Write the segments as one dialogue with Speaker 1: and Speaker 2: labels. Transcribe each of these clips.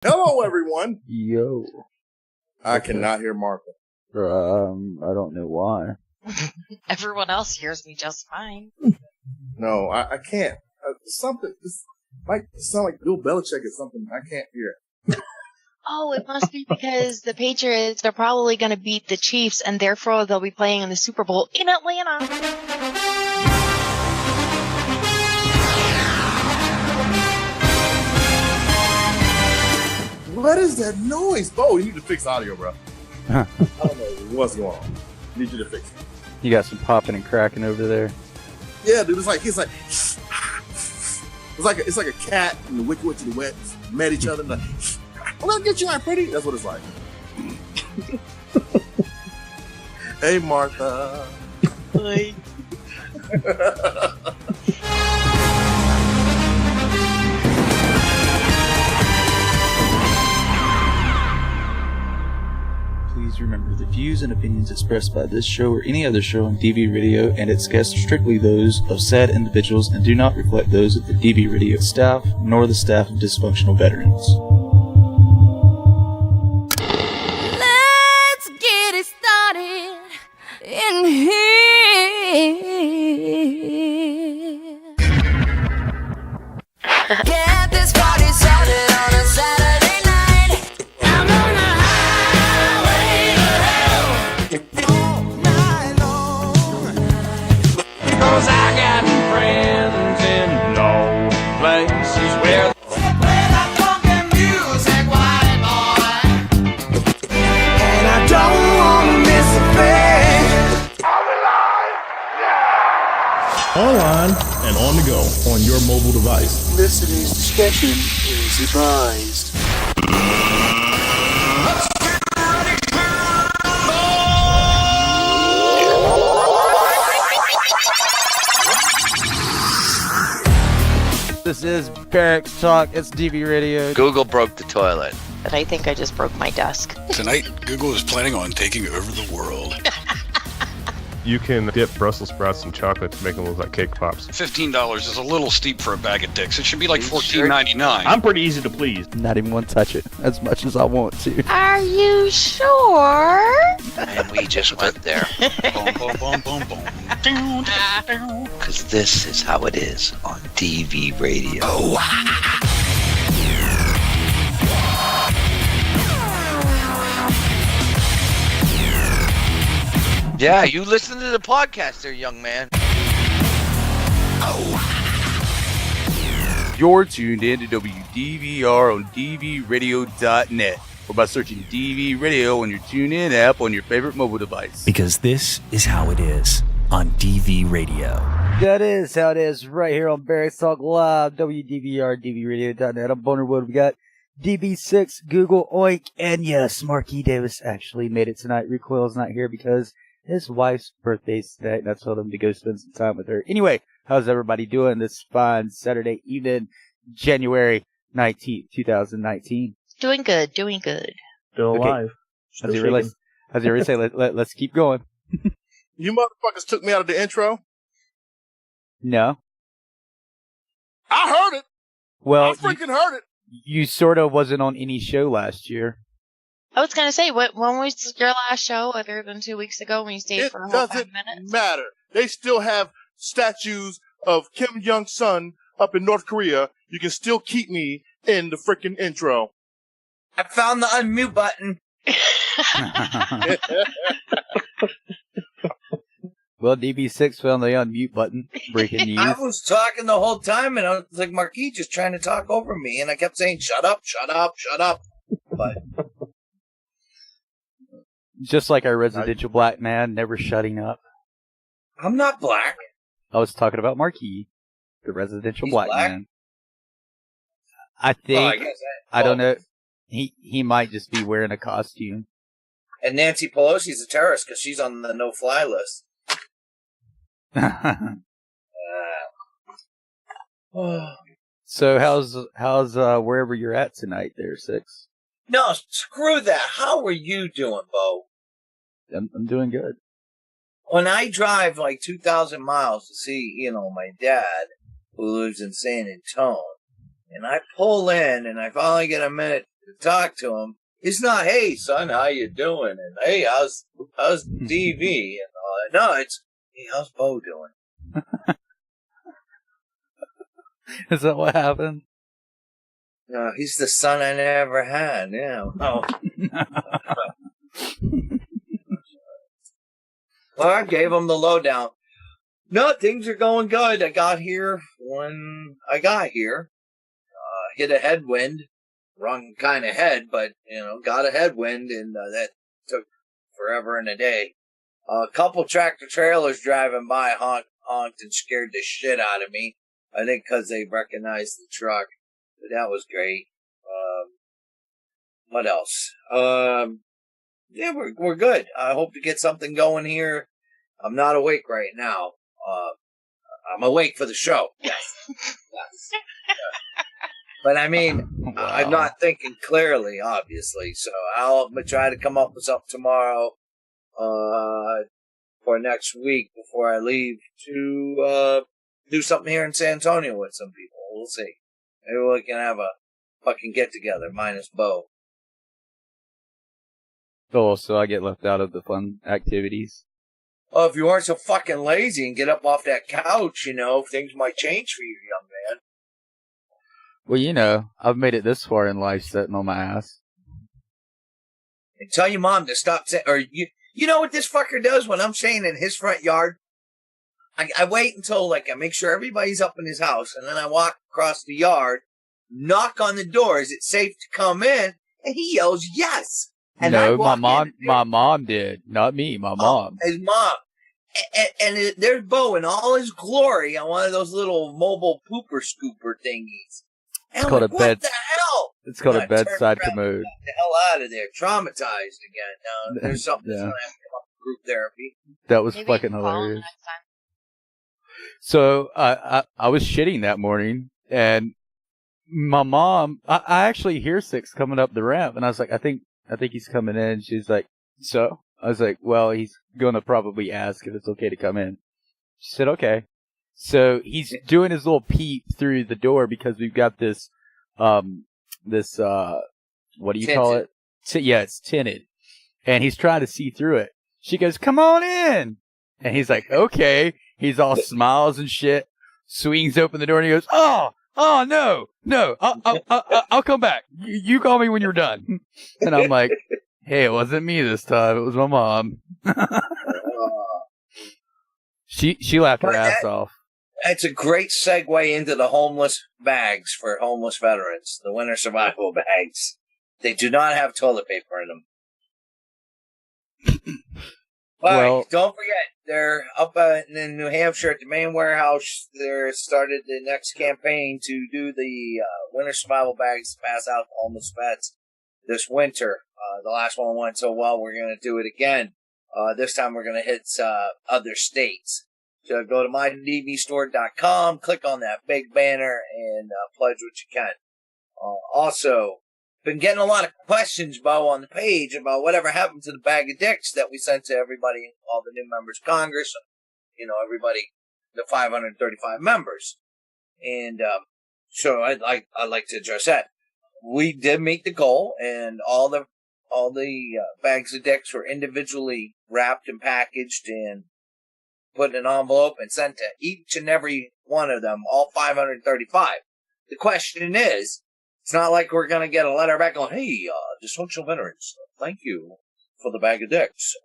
Speaker 1: Hello, everyone.
Speaker 2: Yo.
Speaker 1: I cannot hear Martha.
Speaker 2: I don't know why.
Speaker 3: Everyone else hears me just fine.
Speaker 1: No, I can't. Something. This might sound like Bill Belichick or something. I can't hear.
Speaker 3: Oh, it must be because the Patriots are probably going to beat the Chiefs, and therefore they'll be playing in the Super Bowl in Atlanta.
Speaker 1: What is that noise? Bo, you need to fix audio, bro. I don't know what's going on. Need you to fix it.
Speaker 2: You got some popping and cracking over there.
Speaker 1: Yeah, dude. It's like it's like a cat and the Wicked Witch and the Wet met each other. And like, I'm gonna get you, my pretty. That's what it's like. Hey, Martha.
Speaker 3: Hi.
Speaker 4: Please remember, the views and opinions expressed by this show or any other show on DV Radio and its guests are strictly those of said individuals and do not reflect those of the DV Radio staff nor the staff of Dysfunctional Veterans.
Speaker 5: Let's get it started in here. Get this party started on a Saturday night. I'm on a highway to hell all night long. 'Cause I got friends in low places where play that funky music, white boy. And I don't want to miss a thing.
Speaker 6: Online and on the go on your mobile device.
Speaker 7: Listeners' discretion is advised.
Speaker 2: This is Barracks Talk. It's DV Radio.
Speaker 8: Google broke the toilet.
Speaker 3: But I think I just broke my desk.
Speaker 9: Tonight, Google is planning on taking over the world.
Speaker 10: You can dip Brussels sprouts in chocolate to make them look like cake pops.
Speaker 9: $15 is a little steep for a bag of dicks. It should be like $14.99.
Speaker 10: I'm pretty easy to please.
Speaker 2: Not even want to touch it as much as I want to.
Speaker 3: Are you sure?
Speaker 8: And we just went there.
Speaker 9: Boom, boom, boom, boom, boom.
Speaker 8: Because this is how it is on DV Radio. Yeah, you listen to the podcast there, young man.
Speaker 11: You're tuned in to WDVR on DVRadio.net or by searching DV Radio on your TuneIn app on your favorite mobile device.
Speaker 12: Because this is how it is on DV Radio.
Speaker 2: That is how it is right here on Barracks Talk Live, WDVR, DVRadio.net. I'm Bonerwood. We got DB6, Google, Oink, and yes, Marquis Davis actually made it tonight. Recoil's not here because his wife's birthday's today, and I told him to go spend some time with her. Anyway, how's everybody doing this fine Saturday evening, January 19th, 2019?
Speaker 3: Doing good, doing good.
Speaker 6: Still alive.
Speaker 2: As you really say, let's keep going.
Speaker 1: You motherfuckers took me out of the intro.
Speaker 2: No.
Speaker 1: I heard it.
Speaker 2: Well,
Speaker 1: I freaking heard it.
Speaker 2: You sort of wasn't on any show last year.
Speaker 3: I was going to say, when was your last show other than 2 weeks ago when you stayed for a whole 5 minutes?
Speaker 1: It doesn't matter. They still have statues of Kim Jong-un up in North Korea. You can still keep me in the freaking intro.
Speaker 7: I found the unmute button.
Speaker 2: Well, DB6 found the unmute button. Breaking news.
Speaker 7: I was talking the whole time, and I was like, Marquis just trying to talk over me, and I kept saying, shut up, shut up, shut up. But
Speaker 2: just like our residential black man, never shutting up.
Speaker 7: I'm not black.
Speaker 2: I was talking about Marquis, the residential
Speaker 7: He's
Speaker 2: black
Speaker 7: black?
Speaker 2: man. I think, I don't know, he might just be wearing a costume.
Speaker 7: And Nancy Pelosi's a terrorist because she's on the no-fly list.
Speaker 2: So how's wherever you're at tonight there, Six?
Speaker 7: No, screw that. How are you doing, Bo?
Speaker 2: I'm doing good.
Speaker 7: When I drive like 2,000 miles to see, my dad, who lives in San Antonio, and I pull in and I finally get a minute to talk to him. It's not, hey, son, how you doing? And, hey, how's DV? And all that. No, it's, hey, how's Bo doing?
Speaker 2: Is that what happened?
Speaker 7: No, he's the son I never had. Yeah. Oh. Well, I gave him the lowdown. No, things are going good. I got here when I got here. Hit a headwind. Wrong kind of head, but, got a headwind, and that took forever and a day. A couple tractor trailers driving by honked and scared the shit out of me. I think because they recognized the truck. But that was great. What else? Yeah, we're good. I hope to get something going here. I'm not awake right now. I'm awake for the show. Yes. But I mean, wow. I'm not thinking clearly, obviously. So I'll try to come up with something tomorrow for next week before I leave to do something here in San Antonio with some people. We'll see. Maybe we can have a fucking get-together, minus Bo.
Speaker 2: Oh, so I get left out of the fun activities?
Speaker 7: Oh, if you weren't so fucking lazy and get up off that couch, things might change for you, young man.
Speaker 2: Well, I've made it this far in life sitting on my ass.
Speaker 7: And tell your mom to stop saying, or you know what this fucker does when I'm staying in his front yard? I wait until, I make sure everybody's up in his house, and then I walk across the yard, knock on the door, is it safe to come in? And he yells, yes. And
Speaker 2: no, my mom did. Not me, my mom.
Speaker 7: His mom. And there's Bo in all his glory on one of those little mobile pooper scooper thingies.
Speaker 2: It's called
Speaker 7: what the hell?
Speaker 2: It's called a bedside commode.
Speaker 7: Get the hell out of there. Traumatized again. Now, there's something that's going to have to come up with group therapy.
Speaker 2: That was fucking hilarious. So I was shitting that morning, and my mom, I actually hear Six coming up the ramp, and I was like, I think he's coming in. She's like, so? I was like, well, he's going to probably ask if it's okay to come in. She said, okay. So he's doing his little peep through the door because we've got this, what do you call it? Yeah, it's tinted. And he's trying to see through it. She goes, come on in. And he's like, okay. He's all smiles and shit. Swings open the door and he goes, oh, no, I'll come back. You call me when you're done. And I'm like, hey, it wasn't me this time. It was my mom. She laughed her ass off.
Speaker 7: That's a great segue into the homeless bags for homeless veterans, the winter survival bags. They do not have toilet paper in them. But don't forget, they're up in New Hampshire at the main warehouse. They started the next campaign to do the winter survival bags to pass out to homeless vets this winter. The last one went so well, we're going to do it again. This time we're going to hit other states. So go to mydvstore.com, click on that big banner, and pledge what you can. Also, been getting a lot of questions, Bo, on the page about whatever happened to the bag of dicks that we sent to everybody, all the new members of Congress, everybody, the 535 members. And so I'd like to address that. We did meet the goal, and all the bags of dicks were individually wrapped and packaged and put in an envelope and sent to each and every one of them, all 535. The question is, it's not like we're going to get a letter back going, hey, dysfunctional veterans, thank you for the bag of dicks.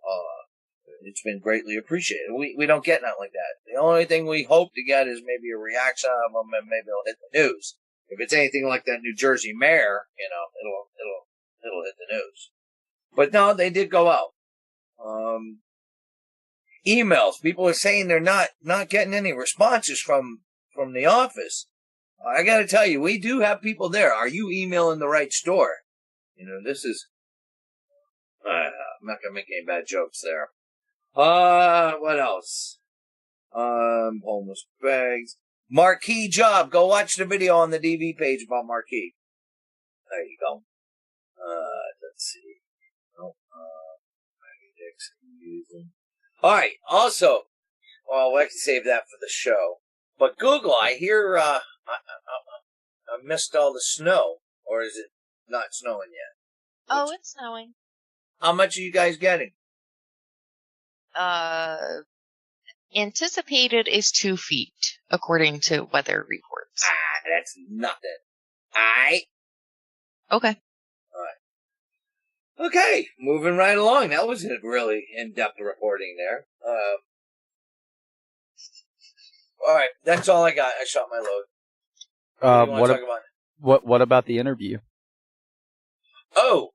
Speaker 7: It's been greatly appreciated. We don't get nothing like that. The only thing we hope to get is maybe a reaction out of them, and maybe it'll hit the news. If it's anything like that New Jersey mayor, it'll hit the news. But no, they did go out. Emails. People are saying they're not getting any responses from the office. I got to tell you, we do have people there. Are you emailing the right store? This is. I'm not gonna make any bad jokes there. What else? Homeless bags. Marquis job. Go watch the video on the DV page about Marquis. There you go. Let's see. All right. Also, well, we can save that for the show. But Google, I hear I missed all the snow, or is it not snowing yet?
Speaker 3: Oh, it's snowing.
Speaker 7: How much are you guys getting?
Speaker 3: Anticipated is 2 feet, according to weather reports.
Speaker 7: That's nothing. Alright.
Speaker 3: Okay.
Speaker 7: Alright. Okay, moving right along. That was a really in-depth reporting there. Alright, that's all I got. I shot my load. What do you want to talk about?
Speaker 2: What about the interview?
Speaker 7: Oh,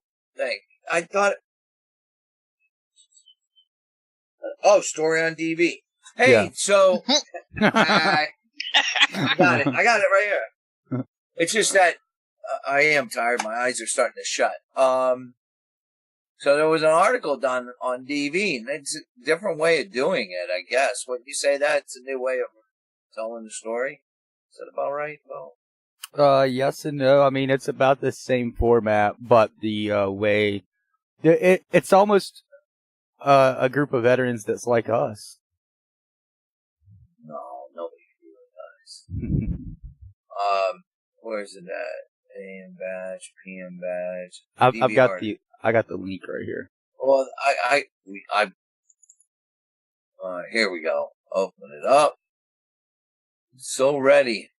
Speaker 7: I thought... Oh, story on DV. Hey,
Speaker 2: Yeah.
Speaker 7: so... I got it. I got it right here. It's just that I am tired. My eyes are starting to shut. So there was an article done on DV, and it's a different way of doing it, I guess. Wouldn't you say that? It's a new way of telling the story? Is that about right? Well,
Speaker 2: yes and no. I mean, it's about the same format, but the way it's almost a group of veterans that's like us.
Speaker 7: no, nobody really does. Where's it at? AM badge, PM badge.
Speaker 2: I got the link right here.
Speaker 7: Well, here we go. Open it up. So ready.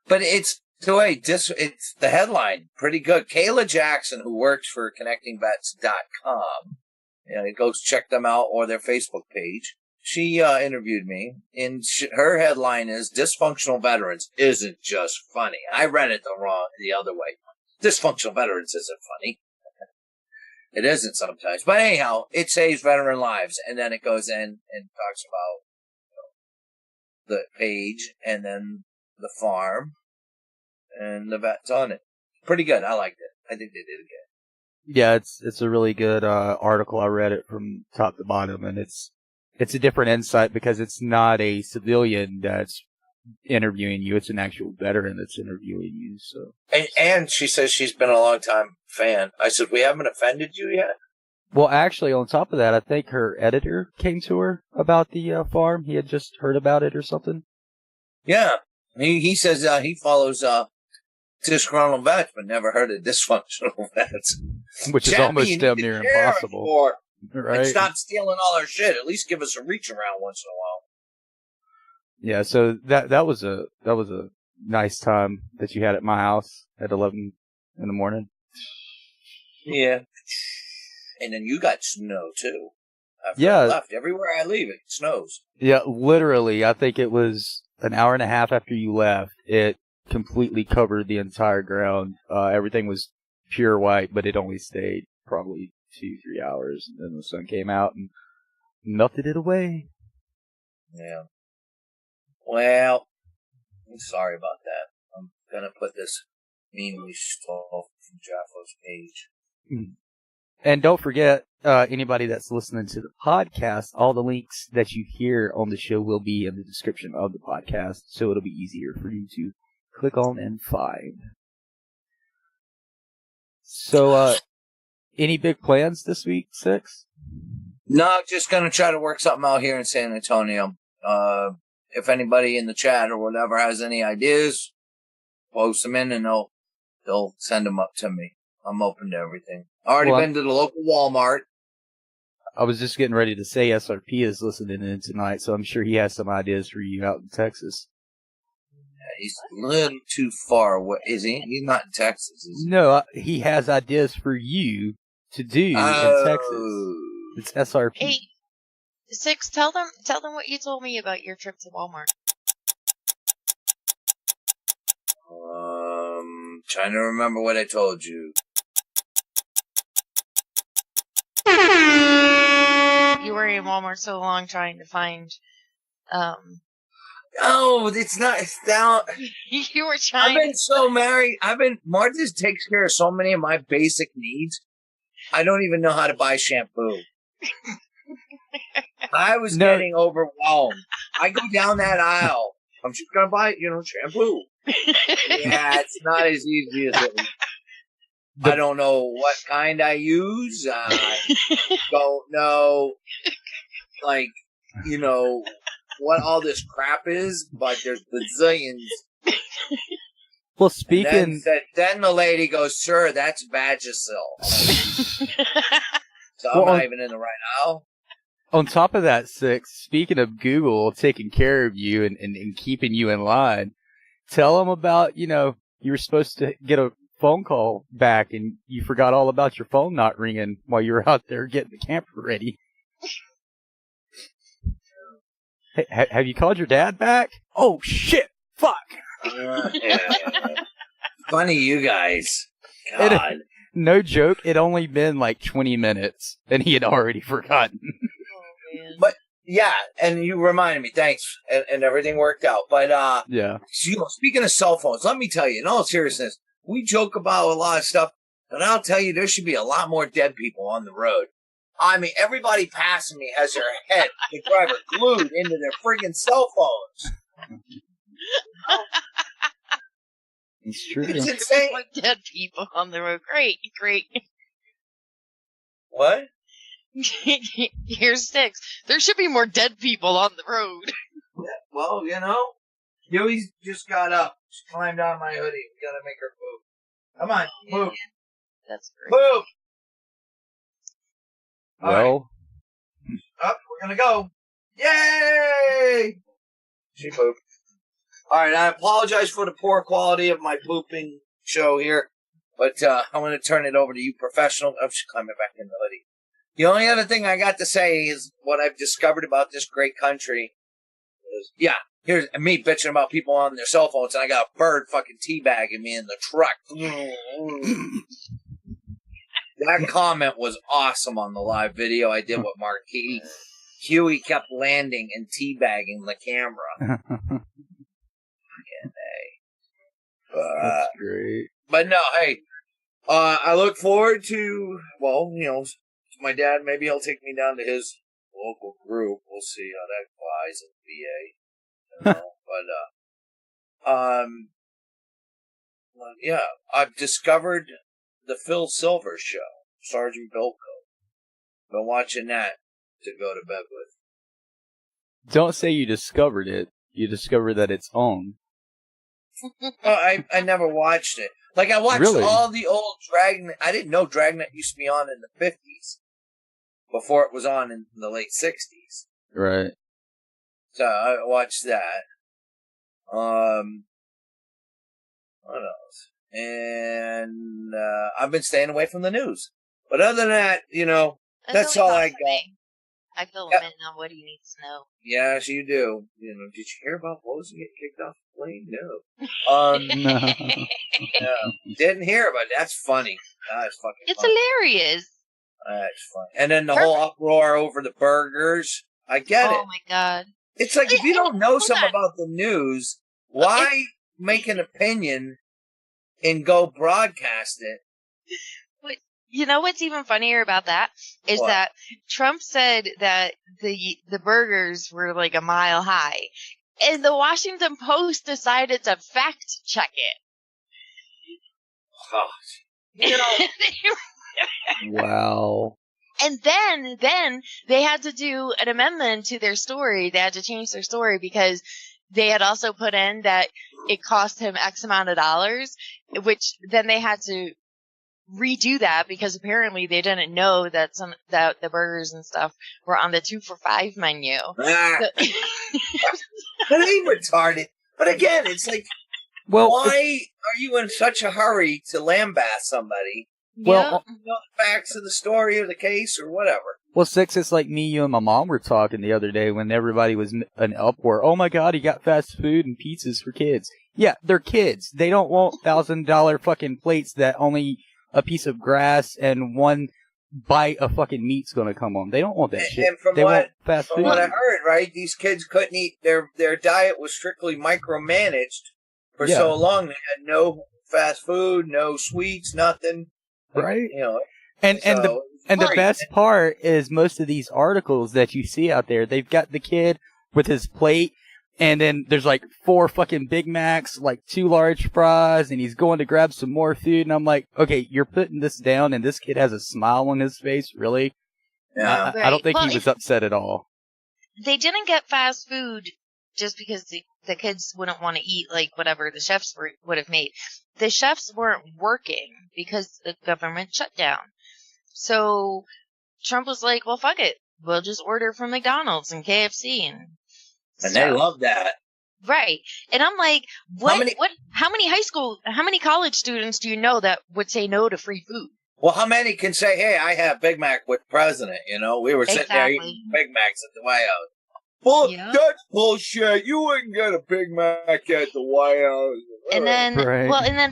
Speaker 7: But it's the headline. Pretty good. Kayla Jackson, who works for ConnectingVets.com. Go check them out or their Facebook page. She interviewed me, and her headline is "Dysfunctional Veterans Isn't Just Funny." I read it the other way. Dysfunctional veterans isn't funny. It isn't sometimes. But anyhow, it saves veteran lives. And then it goes in and talks about the page and then the farm and the vets on it. Pretty good. I liked it. I think they did it good.
Speaker 2: Yeah, it's a really good article. I read it from top to bottom, and it's a different insight because it's not a civilian that's interviewing you. It's an actual veteran that's interviewing you. So,
Speaker 7: and she says she's been a long time fan. I said, we haven't offended you yet?
Speaker 2: well, actually, on top of that, I think her editor came to her about the farm. He had just heard about it or something.
Speaker 7: Yeah. He says he follows disgruntled vets, but never heard of dysfunctional vets.
Speaker 2: Which is almost damn near impossible. Right?
Speaker 7: And stop stealing all our shit. At least give us a reach around once in a while.
Speaker 2: Yeah, so that was a nice time that you had at my house at 11 in the morning.
Speaker 7: Yeah. And then you got snow too. After
Speaker 2: Yeah.
Speaker 7: I left. Everywhere I leave, it snows.
Speaker 2: Yeah, literally, I think it was an hour and a half after you left. It completely covered the entire ground. Everything was pure white, but it only stayed probably 2-3 hours, and then the sun came out and melted it away.
Speaker 7: Yeah. Well, I'm sorry about that. I'm gonna put this meme we stole from Jaffo's page.
Speaker 2: And don't forget, anybody that's listening to the podcast, all the links that you hear on the show will be in the description of the podcast, so it'll be easier for you to click on and find. So, any big plans this week, Six?
Speaker 7: No, just gonna try to work something out here in San Antonio. If anybody in the chat or whatever has any ideas, post them in and they'll send them up to me. I'm open to everything. Already been to the local Walmart.
Speaker 2: I was just getting ready to say SRP is listening in tonight, so I'm sure he has some ideas for you out in Texas.
Speaker 7: Yeah, he's a little too far away. Is he? He's not in Texas, is he?
Speaker 2: No, he has ideas for you to do in Texas. It's SRP.
Speaker 3: Hey, Six, tell them what you told me about your trip to Walmart.
Speaker 7: Trying to remember what I told you.
Speaker 3: You were in Walmart so long trying to find,
Speaker 7: Oh, it's not. It's down.
Speaker 3: You were trying.
Speaker 7: I've been so married. Martha takes care of so many of my basic needs. I don't even know how to buy shampoo. I was getting overwhelmed. I go down that aisle. I'm just gonna buy, shampoo. Yeah, it's not as easy as it. I don't know what kind I use. I don't know, what all this crap is, but there's bazillions.
Speaker 2: Well, speaking...
Speaker 7: Then the lady goes, sir, that's Vagisil. So I'm not even in the right aisle.
Speaker 2: On top of that, Six, speaking of Google taking care of you and keeping you in line, tell them about, you were supposed to get a phone call back and you forgot all about your phone not ringing while you were out there getting the camper ready. Hey, have you called your dad back? Oh, shit. Fuck.
Speaker 7: Yeah. Funny you guys. God.
Speaker 2: No joke. It only been like 20 minutes and he had already forgotten.
Speaker 7: But yeah, and you reminded me. Thanks, and everything worked out. But
Speaker 2: yeah.
Speaker 7: Speaking of cell phones, let me tell you. In all seriousness, we joke about a lot of stuff, and I'll tell you, there should be a lot more dead people on the road. I mean, everybody passing me has their head, the driver, glued into their friggin' cell phones.
Speaker 2: It's true.
Speaker 7: It's insane.
Speaker 3: Dead people on the road. Great.
Speaker 7: What?
Speaker 3: Here's Six. There should be more dead people on the road.
Speaker 7: Yeah, well, Huey's just got up. She climbed on my hoodie. We gotta make her poop. Come on, poop.
Speaker 3: That's great.
Speaker 7: Poop!
Speaker 2: Well.
Speaker 7: Up, we're gonna go. Yay! She pooped. Alright, I apologize for the poor quality of my pooping show here, but I'm gonna turn it over to you professional. Oh, she's climbing back in the hoodie. The only other thing I got to say is what I've discovered about this great country is, here's me bitching about people on their cell phones, and I got a bird fucking teabagging me in the truck. That comment was awesome on the live video I did with Marquis. Huey kept landing and teabagging the camera.
Speaker 2: That's great.
Speaker 7: But no, hey, I look forward to, my dad, maybe he'll take me down to his local group. We'll see how that flies in VA. I've discovered the Phil Silver Show, Sergeant Bilko. Been watching that to go to bed with.
Speaker 2: Don't say you discovered it. You discovered that it's on.
Speaker 7: I never watched it. Like, I watched all the old Dragnet. I didn't know Dragnet used to be on in the 50s. Before it was on in the late 60s.
Speaker 2: Right.
Speaker 7: So I watched that. What else? And I've been staying away from the news. But other than that, that's all I got.
Speaker 3: I fill them in on what he needs to know.
Speaker 7: Yes, you do. Did you hear about Bozo getting kicked off the plane? No. No. Didn't hear about it. That's funny. That's fucking
Speaker 3: It's
Speaker 7: funny.
Speaker 3: hilarious.
Speaker 7: That's funny. And then the whole uproar over the burgers. I get it.
Speaker 3: Oh my god.
Speaker 7: It's like, if you don't know something about the news, why make an opinion and go broadcast it?
Speaker 3: You know what's even funnier about that is that Trump said that the burgers were like a mile high, and the Washington Post decided to fact check it.
Speaker 2: Wow.
Speaker 3: And then they had to do an amendment to their story. They had to change their story because they had also put in that it cost him X amount of dollars, which then they had to redo that because apparently they didn't know that that the burgers and stuff were on the 2 for $5 menu.
Speaker 7: That ain't retarded. But again, it's like, why are you in such a hurry to lambast somebody?
Speaker 2: Well,
Speaker 7: you know the facts of the story or the case or whatever.
Speaker 2: Well, Six, it's like me, you, and my mom were talking the other day when everybody was an uproar. Oh my God, he got fast food and pizzas for kids. Yeah, they're kids. They don't want $1,000 fucking plates that only a piece of grass and one bite of fucking meat's gonna come on. They don't want that shit.
Speaker 7: And from
Speaker 2: they want fast
Speaker 7: from
Speaker 2: food.
Speaker 7: what I heard, right, these kids couldn't eat. Their diet was strictly micromanaged for so long. They had no fast food, no sweets, nothing.
Speaker 2: Right.
Speaker 7: And
Speaker 2: the best part is most of these articles that you see out there, they've got the kid with his plate, and then there's like 4 fucking Big Macs, like 2 large fries, and he's going to grab some more food, and I'm like, okay, you're putting this down, and this kid has a smile on his face, really?
Speaker 7: Yeah.
Speaker 2: I don't think he was upset at all.
Speaker 3: They didn't get fast food just because the kids wouldn't want to eat like whatever the chefs would have made. The chefs weren't working because the government shut down. So Trump was like, well, fuck it. We'll just order from McDonald's and KFC and
Speaker 7: they love that.
Speaker 3: Right. And I'm like, how many college students do you know that would say no to free food?
Speaker 7: Well, how many can say, hey, I have Big Mac with the president? You know, we were sitting there eating Big Macs at the White House. Well, that's bullshit. You wouldn't get a Big Mac at the White House.
Speaker 3: And then, and then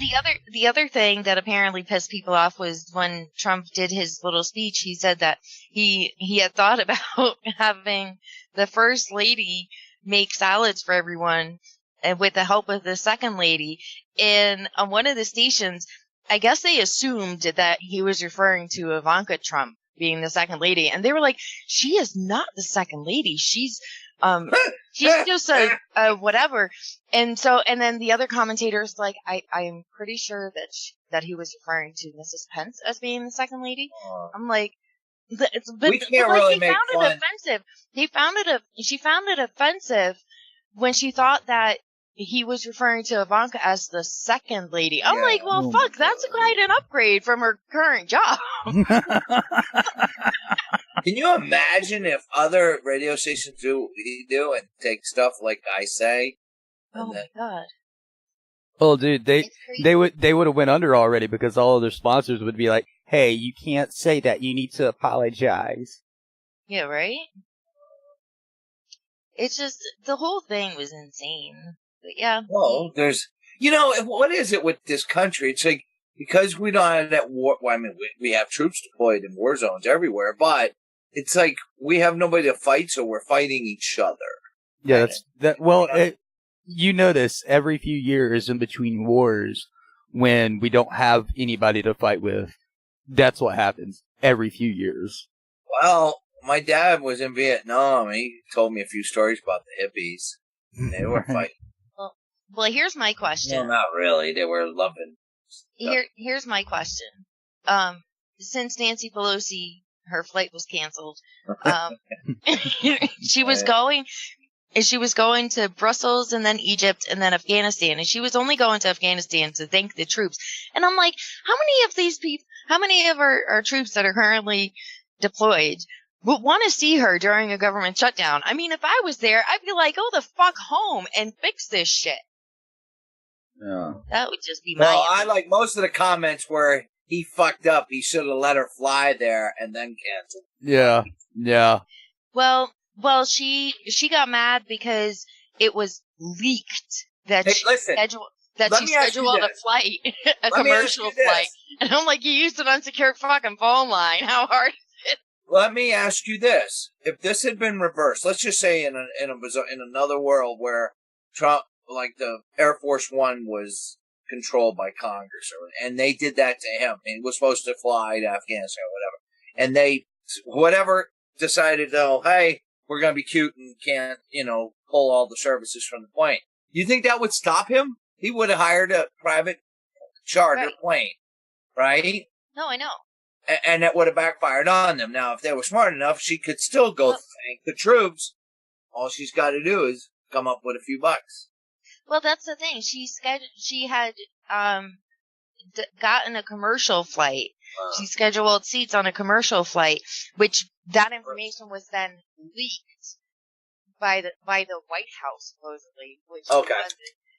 Speaker 3: the other thing that apparently pissed people off was when Trump did his little speech. He said that he had thought about having the first lady make salads for everyone, and with the help of the second lady. And on one of the stations, I guess they assumed that he was referring to Ivanka Trump being the second lady, and they were like, "She is not the second lady. She's just a whatever." And then the other commentators like, "I'm pretty sure that he was referring to Mrs. Pence as being the second lady." I'm like,
Speaker 7: we can't really make fun.
Speaker 3: Offensive. She found it offensive when she thought that he was referring to Ivanka as the second lady. I'm like, well, fuck, that's quite an upgrade from her current job.
Speaker 7: Can you imagine if other radio stations do what we do and take stuff like I say?
Speaker 3: Oh my god.
Speaker 2: Well, dude, they would have went under already because all of their sponsors would be like, "Hey, you can't say that. You need to apologize."
Speaker 3: Yeah, right? It's just, the whole thing was insane. But yeah.
Speaker 7: Well, what is it with this country? It's like, because we don't have that war, well, I mean, we have troops deployed in war zones everywhere, but it's like we have nobody to fight, so we're fighting each other.
Speaker 2: Yeah, you notice every few years in between wars when we don't have anybody to fight with, that's what happens every few years.
Speaker 7: Well, my dad was in Vietnam. He told me a few stories about the hippies. They were fighting.
Speaker 3: Well, here's my question.
Speaker 7: No, not really. They were loving.
Speaker 3: Here's my question. Since Nancy Pelosi, her flight was canceled, she was going to Brussels and then Egypt and then Afghanistan, and she was only going to Afghanistan to thank the troops. And I'm like, how many of our troops that are currently deployed would want to see her during a government shutdown? I mean, if I was there, I'd be like, go the fuck home and fix this shit.
Speaker 2: Yeah.
Speaker 3: That would just be my
Speaker 7: Well, I like most of the comments where he fucked up. He should have let her fly there and then canceled.
Speaker 2: Yeah. Yeah.
Speaker 3: Well, she got mad because it was leaked that she scheduled a flight, a commercial flight. And I'm like, you used an unsecured fucking phone line. How hard is it?
Speaker 7: Let me ask you this. If this had been reversed, let's just say in another world where Trump, like the Air Force One was controlled by Congress, and they did that to him, and he was supposed to fly to Afghanistan or whatever, and they, decided, oh, hey, we're going to be cute and can't, pull all the services from the plane. You think that would stop him? He would have hired a private charter plane, right?
Speaker 3: No, I know.
Speaker 7: And that would have backfired on them. Now, if they were smart enough, she could still go thank the troops. All she's got to do is come up with a few bucks.
Speaker 3: Well, that's the thing. She had gotten a commercial flight. She scheduled seats on a commercial flight, which that information was then leaked by the White House, supposedly. Which wasn't.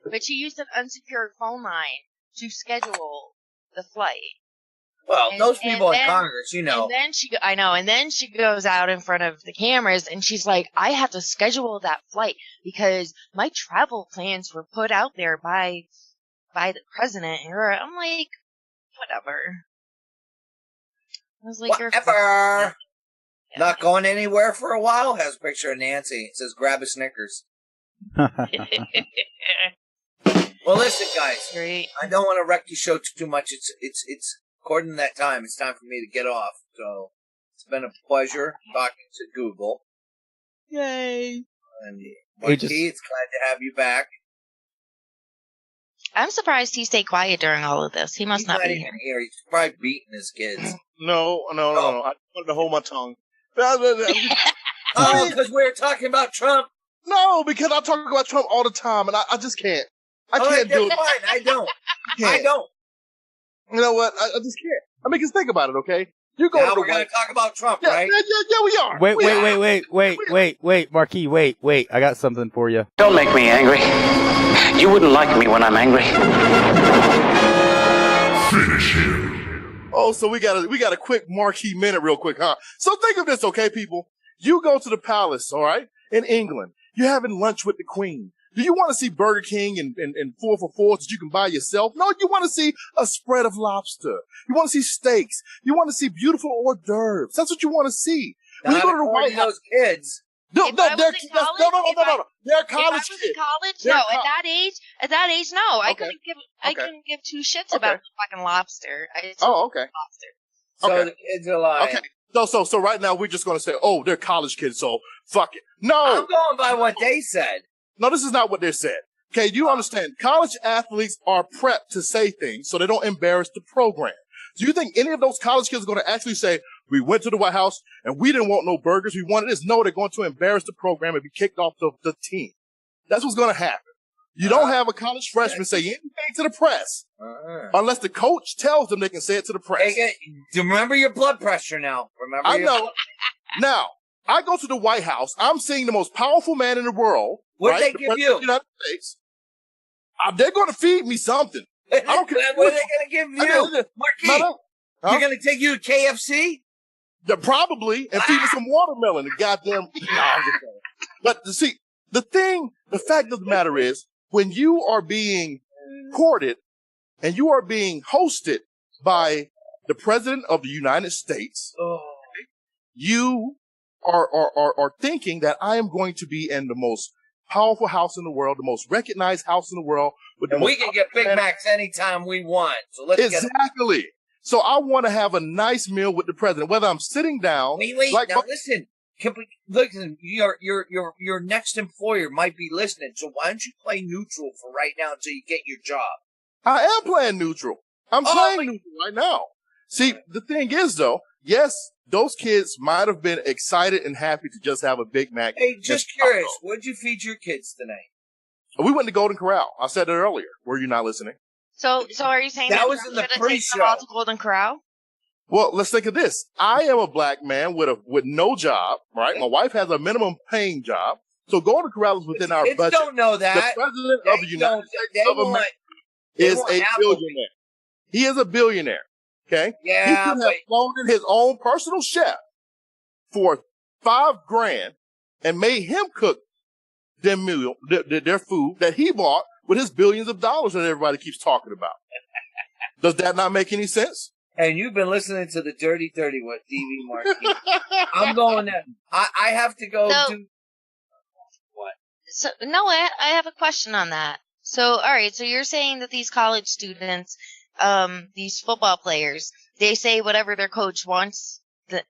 Speaker 3: But she used an unsecured phone line to schedule the flight.
Speaker 7: Well, those people in Congress,
Speaker 3: And then she goes out in front of the cameras and she's like, I have to schedule that flight because my travel plans were put out there by the president. And I'm like, whatever. I was like,
Speaker 7: whatever. Not going anywhere for a while. Has a picture of Nancy. It says, grab a Snickers. Well, listen, guys.
Speaker 3: Great.
Speaker 7: I don't want to wreck your show too much. It's according to that time, it's time for me to get off. So it's been a pleasure talking to Google.
Speaker 3: Yay.
Speaker 7: And Marquis, it's glad to have you back.
Speaker 3: I'm surprised he stayed quiet during all of this. He must not be
Speaker 7: here. He's probably beating his kids.
Speaker 1: No. I wanted to hold my tongue.
Speaker 7: Oh, because we were talking about Trump
Speaker 1: No, because I talk about Trump all the time, and I just can't. I can't do it.
Speaker 7: Fine. I don't. I don't.
Speaker 1: You know what? I just can't. I mean, just think about it, okay? You go
Speaker 7: Now
Speaker 1: to the
Speaker 7: we're going to talk about Trump,
Speaker 1: yeah,
Speaker 7: right?
Speaker 1: Yeah, we are.
Speaker 2: Wait, Marquis, wait. I got something for you.
Speaker 8: Don't make me angry. You wouldn't like me when I'm angry.
Speaker 6: Finish him.
Speaker 1: Oh, so we got a quick Marquis minute real quick, huh? So think of this, okay, people? You go to the palace, all right, in England. You're having lunch with the Queen. Do you want to see Burger King and 4 for $4 that you can buy yourself? No, you want to see a spread of lobster. You want to see steaks. You want to see beautiful hors d'oeuvres. That's what you want to see. When you go to the White House,
Speaker 7: those kids.
Speaker 1: No,
Speaker 3: If I was in college,
Speaker 1: no. They're
Speaker 3: If I
Speaker 1: college
Speaker 3: was in
Speaker 1: kids.
Speaker 3: college,
Speaker 1: They're
Speaker 3: no.
Speaker 1: co-
Speaker 3: At that age, no. I
Speaker 1: Okay.
Speaker 3: couldn't give two shits about the fucking lobster.
Speaker 1: Oh, okay.
Speaker 3: Lobster.
Speaker 7: So
Speaker 1: Okay.
Speaker 7: the kids are lying.
Speaker 1: Okay. So right now we're just going to say, oh, they're college kids, so fuck it. No.
Speaker 7: I'm going by what they said.
Speaker 1: No, this is not what they said. Okay, do you understand? College athletes are prepped to say things so they don't embarrass the program. Do you think any of those college kids are going to actually say, we went to the White House and we didn't want no burgers, we wanted this? No, they're going to embarrass the program and be kicked off the team. That's what's going to happen. You don't have a college freshman say anything to the press unless the coach tells them they can say it to the press.
Speaker 7: Remember your blood pressure now.
Speaker 1: I know. Now, I go to the White House. I'm seeing the most powerful man in the world.
Speaker 7: What
Speaker 1: right?
Speaker 7: they
Speaker 1: The
Speaker 7: give
Speaker 1: President
Speaker 7: you?
Speaker 1: of the United States. They're going to feed me something. I don't care.
Speaker 7: What are they going to give you? Marquis,
Speaker 1: Huh?
Speaker 7: you're going to take you to KFC?
Speaker 1: Yeah, probably, and feed me some watermelon. The goddamn. No, I'm just kidding. But see, the fact of the matter is, when you are being courted and you are being hosted by the President of the United States, you are thinking that I am going to be in the most powerful house in the world, the most recognized house in the world.
Speaker 7: And we can get Big Macs anytime we want. So let's get
Speaker 1: Exactly. So I want to have a nice meal with the president, whether I'm sitting down.
Speaker 7: Wait. Now listen. Listen, your next employer might be listening. So why don't you play neutral for right now until you get your job?
Speaker 1: I am playing neutral. I'm playing neutral right now. See, the thing is, though, yes, those kids might have been excited and happy to just have a Big Mac.
Speaker 7: Hey, just curious, what did you feed your kids tonight?
Speaker 1: We went to Golden Corral. I said it earlier. Were you not listening?
Speaker 3: So are you saying
Speaker 7: That
Speaker 3: that
Speaker 7: was
Speaker 3: Trump
Speaker 7: in the
Speaker 3: should have taken
Speaker 7: pre-show.
Speaker 3: them all to Golden Corral?
Speaker 1: Well, let's think of this. I am a black man with no job, right? My wife has a minimum paying job. So Golden Corral is within our
Speaker 7: Kids
Speaker 1: budget.
Speaker 7: don't know that.
Speaker 1: The president of the United States of America
Speaker 7: they
Speaker 1: is
Speaker 7: want
Speaker 1: a
Speaker 7: Applebee's.
Speaker 1: billionaire. He is a billionaire. Okay?
Speaker 7: Yeah,
Speaker 1: He could have
Speaker 7: but-
Speaker 1: flown in his own personal chef for $5,000 and made him cook their meal, their food that he bought with his billions of dollars that everybody keeps talking about. Does that not make any sense?
Speaker 7: And you've been listening to the Dirty 30 with DV Marquis. I'm going there. I have to go do... What?
Speaker 3: So no, I have a question on that. So all right, so you're saying that these college students, these football players, they say whatever their coach wants, that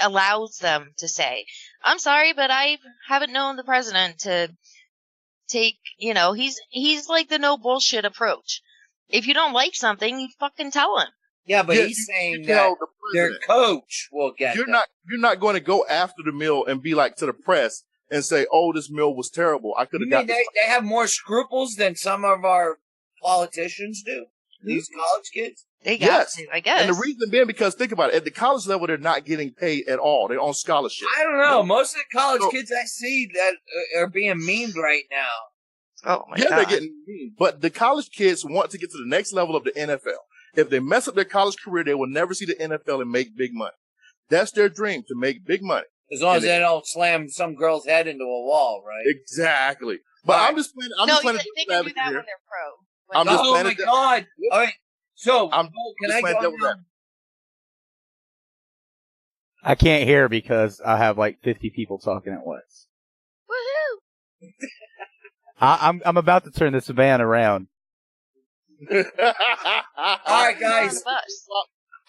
Speaker 3: allows them to say. I'm sorry, but I haven't known the president to take. He's like the no bullshit approach. If you don't like something, you fucking tell him.
Speaker 7: Yeah, but
Speaker 1: Yeah,
Speaker 7: he's
Speaker 1: you
Speaker 7: saying
Speaker 1: tell
Speaker 7: that
Speaker 1: the
Speaker 7: their
Speaker 1: president.
Speaker 7: coach will get
Speaker 1: You're
Speaker 7: them.
Speaker 1: not going to go after the meal and be like to the press and say, "Oh, this meal was terrible. I could
Speaker 7: You
Speaker 1: have
Speaker 7: mean
Speaker 1: got."
Speaker 7: they have more scruples than some of our politicians do? These college kids?
Speaker 3: They got
Speaker 1: Yes,
Speaker 3: to, I guess.
Speaker 1: and the reason being because think about it, at the college level, they're not getting paid at all. They're on scholarship.
Speaker 7: I don't know. Most of the college
Speaker 1: So-
Speaker 7: kids I see that are being memed right now.
Speaker 3: Oh my
Speaker 1: Yeah,
Speaker 3: god.
Speaker 1: they're getting mean. But the college kids want to get to the next level of the NFL. If they mess up their college career, they will never see the NFL and make big money. That's their dream, to make big money.
Speaker 7: As long as
Speaker 1: And
Speaker 7: they don't slam some girl's head into a wall, right?
Speaker 1: Exactly. But
Speaker 7: All right.
Speaker 1: I'm just playing. I'm
Speaker 3: no,
Speaker 1: just playing
Speaker 3: they
Speaker 1: devil's
Speaker 3: can do
Speaker 1: advocate
Speaker 3: that
Speaker 1: here.
Speaker 3: when they're pro.
Speaker 1: I'm just
Speaker 7: Oh
Speaker 1: playing
Speaker 7: my
Speaker 1: it down.
Speaker 7: god! All right, so
Speaker 1: I'm
Speaker 7: can
Speaker 1: just
Speaker 7: I
Speaker 1: playing
Speaker 7: go
Speaker 1: devil's
Speaker 7: now?
Speaker 1: advocate.
Speaker 2: I can't hear because I have like 50 people talking at once.
Speaker 3: Woohoo!
Speaker 2: I'm about to turn this van around.
Speaker 7: All right, guys,
Speaker 3: Bus.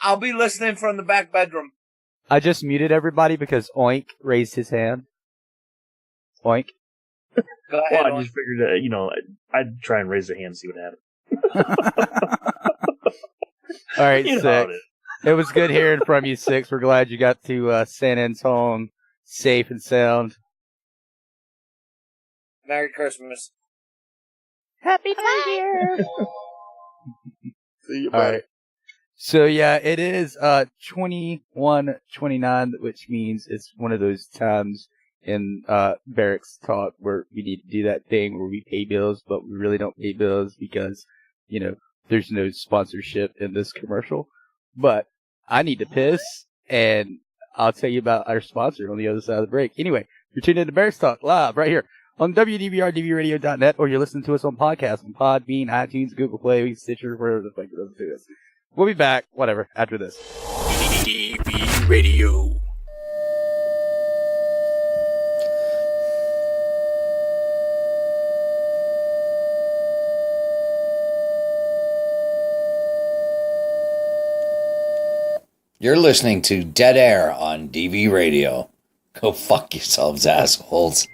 Speaker 7: I'll be listening from the back bedroom.
Speaker 2: I just muted everybody because Oink raised his hand. Oink.
Speaker 7: Go ahead.
Speaker 13: Well, I
Speaker 7: on.
Speaker 13: just figured, I'd try and raise a hand and see what happened.
Speaker 2: All right,
Speaker 13: You know how
Speaker 2: Six.
Speaker 13: it
Speaker 2: It was good hearing from you, Six. We're glad you got to San Antonio safe and sound.
Speaker 7: Merry Christmas.
Speaker 2: Happy New Year.
Speaker 1: See you,
Speaker 2: All
Speaker 1: buddy.
Speaker 2: right. So yeah, it is 21:29, which means it's one of those times in Barracks talk where we need to do that thing where we pay bills, but we really don't pay bills because, you know, there's no sponsorship in this commercial. But I need to piss, and I'll tell you about our sponsor on the other side of the break. Anyway, you're tuned in to Barracks Talk live right here on WDVR-DVRadio.net, or you're listening to us on podcasts on Podbean, iTunes, Google Play, Stitcher, wherever the fuck it doesn't do this. We'll be back, whatever, after this.
Speaker 11: DV Radio.
Speaker 14: You're listening to Dead Air on DV Radio. Go fuck yourselves, assholes.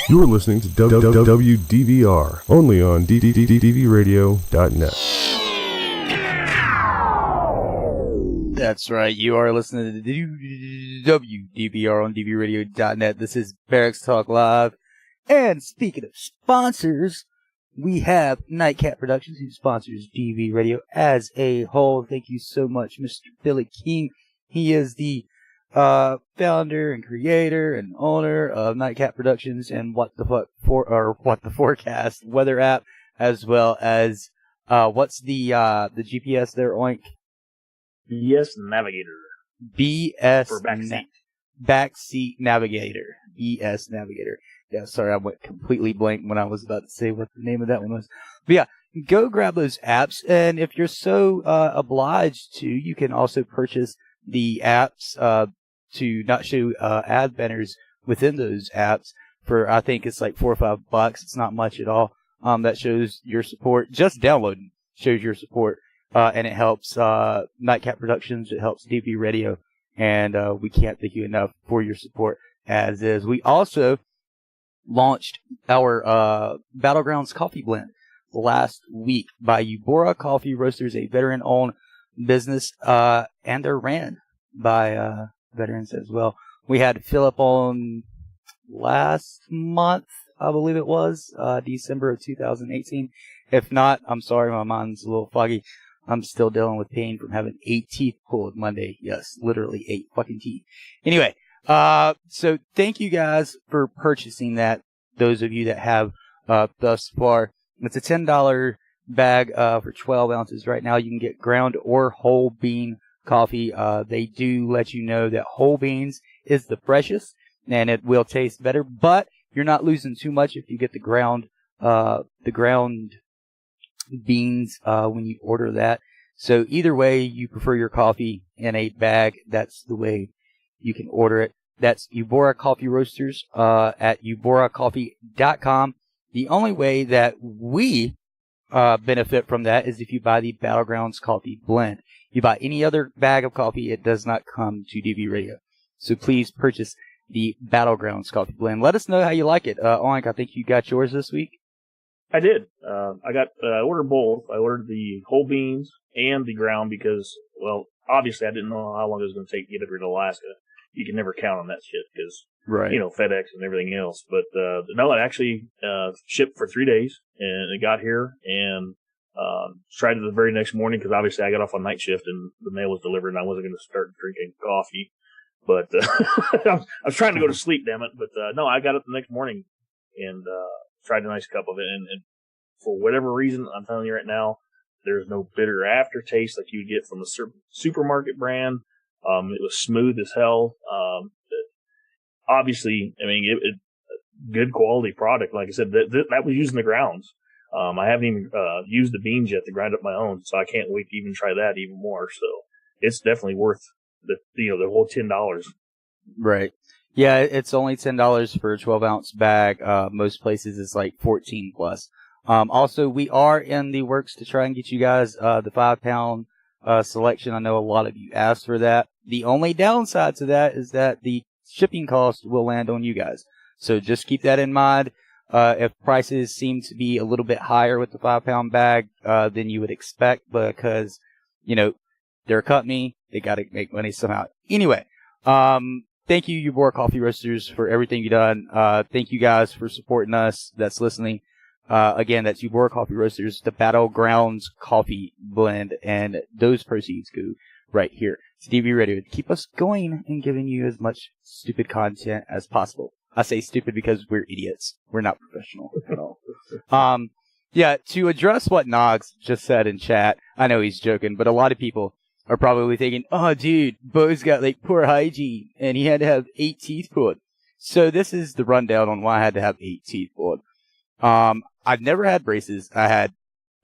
Speaker 10: You're listening to WDVR, only on DVRadio.net.
Speaker 2: That's right, you are listening to WDVR on DVRadio.net. This is Barracks Talk Live. And speaking of sponsors, we have Nightcat Productions, who sponsors DV Radio as a whole. Thank you so much, Mr. Billy King. He is the founder and creator and owner of Nightcat Productions and What the Forecast weather app, as well as what's the GPS there, Oink?
Speaker 13: BS Navigator.
Speaker 2: BS
Speaker 13: for backseat.
Speaker 2: Backseat Navigator. BS Navigator. Yeah, sorry, I went completely blank when I was about to say what the name of that one was. But yeah, go grab those apps, and if you're so obliged to, you can also purchase the apps to not show ad banners within those apps for, I think it's like $4 or $5. It's not much at all. That shows your support. Just downloading shows your support, and it helps Nightcat Productions. It helps DV Radio, and we can't thank you enough for your support. As is, we also launched our Battlegrounds coffee blend last week by Ubora Coffee Roasters, a veteran-owned business, and they're ran by veterans as well. We had Philip on last month, I believe it was, December of 2018. If not, I'm sorry, my mind's a little foggy. I'm still dealing with pain from having 8 teeth pulled Monday. Yes, literally 8 fucking teeth. Anyway, so thank you guys for purchasing that. Those of you that have thus far, it's a $10 bag for 12 ounces right now. You can get ground or whole bean coffee. They do let you know that whole beans is the freshest and it will taste better, but you're not losing too much if you get the ground beans when you order that. So either way you prefer your coffee in a bag, that's the way you can order it. That's Ubora Coffee Roasters at uboracoffee.com. The only way that we benefit from that is if you buy the Battlegrounds coffee blend. You buy any other bag of coffee, it does not come to DV Radio. So please purchase the Battlegrounds coffee blend. Let us know how you like it. Oink, I think you got yours this week.
Speaker 13: I did. I ordered both. I ordered the whole beans and the ground because, well, obviously I didn't know how long it was going to take to get up here to Alaska. You can never count on that shit because,
Speaker 2: right,
Speaker 13: you know, FedEx and everything else. But no, it actually shipped for 3 days, and it got here, and tried it the very next morning because obviously I got off on night shift and the mail was delivered, and I wasn't going to start drinking coffee. But I was trying to go to sleep, damn it. But no, I got up the next morning and tried a nice cup of it, and for whatever reason, I'm telling you right now, there's no bitter aftertaste like you would get from a supermarket brand. It was smooth as hell. Obviously, I mean, it good quality product. Like I said, that was using the grounds. I haven't even used the beans yet to grind up my own, so I can't wait to even try that even more. So it's definitely worth the whole $10.
Speaker 2: Right. Yeah, it's only $10 for a 12-ounce bag. Most places it's like 14 plus. Also, we are in the works to try and get you guys the 5-pound selection. I know a lot of you asked for that. The only downside to that is that the shipping cost will land on you guys. So just keep that in mind. If prices seem to be a little bit higher with the 5-pound bag than you would expect, because, you know, They're a company. They got to make money somehow. Anyway, thank you, Ubora Coffee Roasters, for everything you've done. Thank you guys for supporting us that's listening. Again, that's Ubora Coffee Roasters, the Battlegrounds coffee blend, and those proceeds go right here to DV Radio to keep us going and giving you as much stupid content as possible. I say stupid because we're idiots. We're not professional at all. Yeah, to address what Noggs just said in chat, I know he's joking, but a lot of people are probably thinking, oh, dude, Bo's got, like, poor hygiene, and he had to have 8 teeth pulled. So this is the rundown on why I had to have 8 teeth pulled. I've never had braces. I had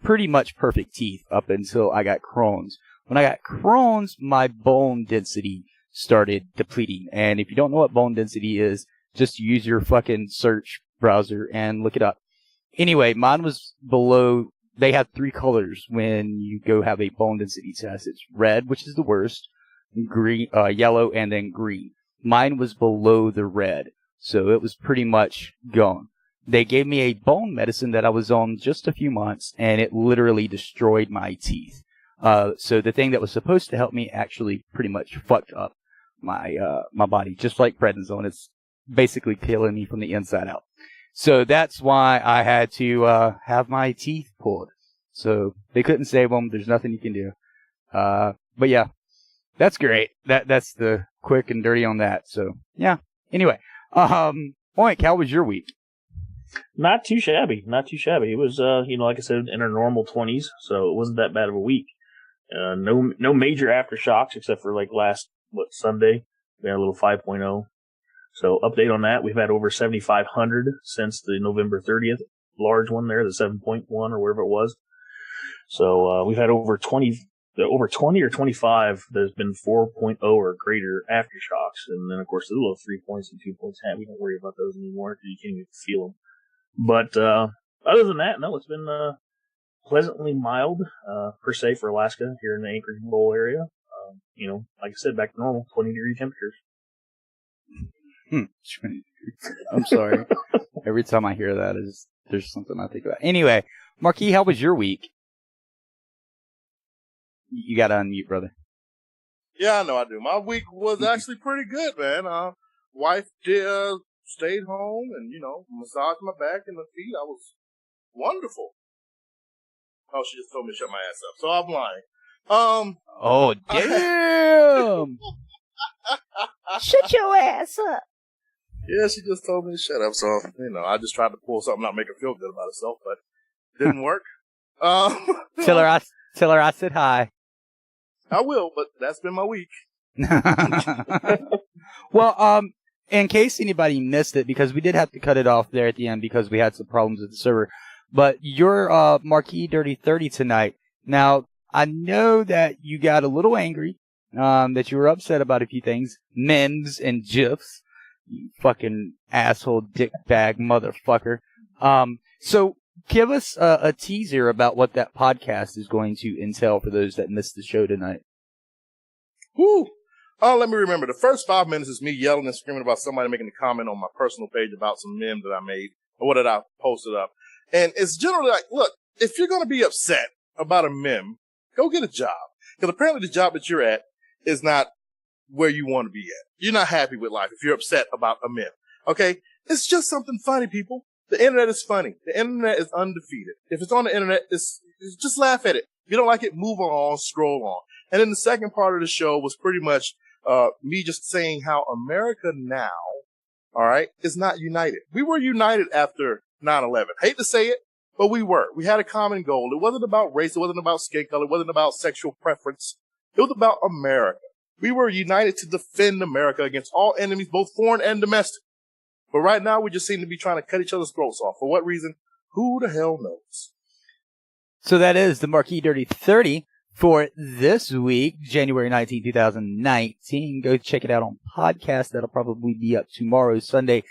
Speaker 2: pretty much perfect teeth up until I got Crohn's. When I got Crohn's, my bone density started depleting. And if you don't know what bone density is, just use your fucking search browser and look it up. Anyway, mine was below. They have 3 colors when you go have a bone density test. It's red, which is the worst, green, yellow, and then green. Mine was below the red, so it was pretty much gone. They gave me a bone medicine that I was on just a few months, and it literally destroyed my teeth. So the thing that was supposed to help me actually pretty much fucked up my body, just like prednisone. It's basically killing me from the inside out. So that's why I had to have my teeth pulled. So they couldn't save them. There's nothing you can do. But yeah, that's great. That's the quick and dirty on that. So yeah. Anyway, Oink, how was your week?
Speaker 13: Not too shabby. It was, like I said, in our normal 20s, so it wasn't that bad of a week. No major aftershocks except for like last Sunday. We had a little 5.0. So update on that. We've had over 7,500 since the November 30th large one there, the 7.1 or whatever it was. So we've had over 20 or 25 there's been 4.0 or greater aftershocks. And then, of course, the little 3 points and 2 points. We don't worry about those anymore because you can't even feel them. But other than that, no, it's been pleasantly mild, per se, for Alaska here in the Anchorage Bowl area. Like I said, back to normal, 20-degree temperatures.
Speaker 2: I'm sorry. Every time I hear that, there's something I think about. Anyway, Marquis, how was your week? You got to unmute, brother.
Speaker 1: Yeah, I know I do. My week was actually pretty good, man. Wife stayed home and, massaged my back and the feet. I was wonderful. Oh, she just told me to shut my ass up, so I'm lying.
Speaker 2: Oh, damn! Shut your ass up.
Speaker 1: Yeah, she just told me to shut up, so, I just tried to pull something out, make her feel good about herself, but it didn't work.
Speaker 2: Tell her I said hi.
Speaker 1: I will, but that's been my week.
Speaker 2: Well, in case anybody missed it, because we did have to cut it off there at the end because we had some problems with the server, but you're Marquis Dirty 30 tonight. Now, I know that you got a little angry, that you were upset about a few things, memes and GIFs. You fucking asshole dickbag motherfucker. So give us a teaser about what that podcast is going to entail for those that missed the show tonight.
Speaker 1: Woo! Let me remember. The first 5 minutes is me yelling and screaming about somebody making a comment on my personal page about some meme that I made or what did I posted up. And it's generally like, look, if you're going to be upset about a meme, go get a job. Because apparently the job that you're at is not where you want to be at. You're not happy with life if you're upset about a meme. Okay? It's just something funny, people. The internet is funny. The internet is undefeated. If it's on the internet, it's just laugh at it. If you don't like it, move on, scroll on. And then the second part of the show was pretty much me just saying how America now, all right, is not united. We were united after 9/11. Hate to say it, but we were. We had a common goal. It wasn't about race. It wasn't about skin color. It wasn't about sexual preference. It was about America. We were united to defend America against all enemies, both foreign and domestic. But right now, we just seem to be trying to cut each other's throats off. For what reason? Who the hell knows?
Speaker 2: So that is the Marquis Dirty 30 for this week, January 19, 2019. Go check it out on podcast. That'll probably be up tomorrow, Sunday,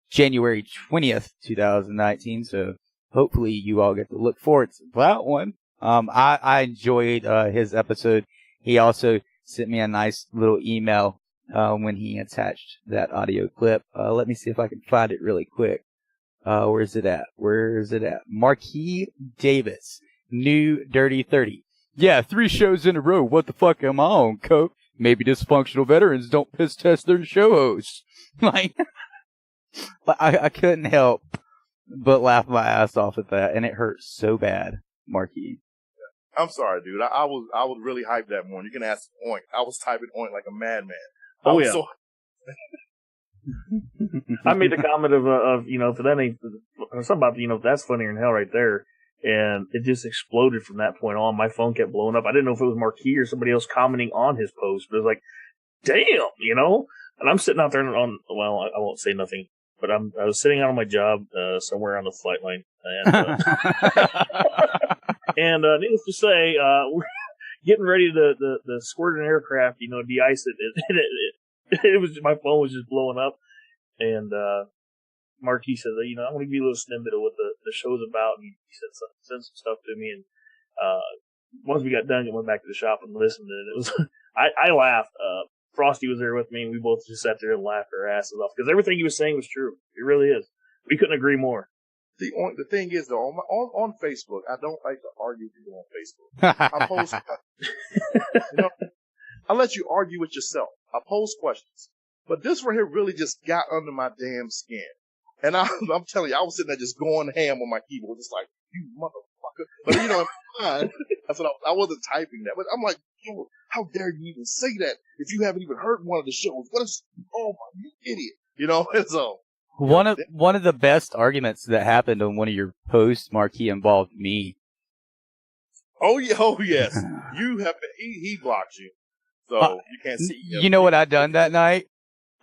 Speaker 2: January 20th, 2019. So hopefully you all get to look forward to that one. I enjoyed his episode. He also sent me a nice little email when he attached that audio clip. Let me see if I can find it really quick. Where's it at? Marquis Davis, new Dirty 30.
Speaker 4: Yeah, 3 shows in a row. What the fuck am I on, coach? Maybe dysfunctional veterans don't piss test their show hosts. Like, but I couldn't help but laugh my ass off at that, and it hurt so bad, Marquis.
Speaker 1: I'm sorry, dude. I was really hyped that morning. You can ask Oink. I was typing Oink like a madman.
Speaker 13: Oh, yeah. I made the comment of if that ain't something about, that's funnier than hell right there. And it just exploded from that point on. My phone kept blowing up. I didn't know if it was Marquis or somebody else commenting on his post, but it was like, damn, And I'm sitting out there I won't say nothing, but I was sitting out on my job somewhere on the flight line. And, and needless to say, we're getting ready to squirt an aircraft, de-ice it. It was, my phone was just blowing up. And Marquis said, I want to give you a little snippet of what the show's about. And he said, send some stuff to me. And once we got done, I went back to the shop and listened. And it was, I laughed. Frosty was there with me, and we both just sat there and laughed our asses off because everything he was saying was true. It really is. We couldn't agree more.
Speaker 1: The thing is, though, on Facebook, I don't like to argue with people on Facebook. I post, I let you argue with yourself. I post questions. But this right here really just got under my damn skin. And I'm telling you, I was sitting there just going ham on my keyboard, just like, you motherfucker. But, in my mind, that's what I wasn't typing that. But I'm like, yo, how dare you even say that if you haven't even heard one of the shows? You idiot. And so.
Speaker 4: One of the best arguments that happened on one of your posts, Marquis, involved me.
Speaker 1: Oh, yeah. Oh, yes. You have been, he blocked you. So you can't see.
Speaker 4: You know what I done that night?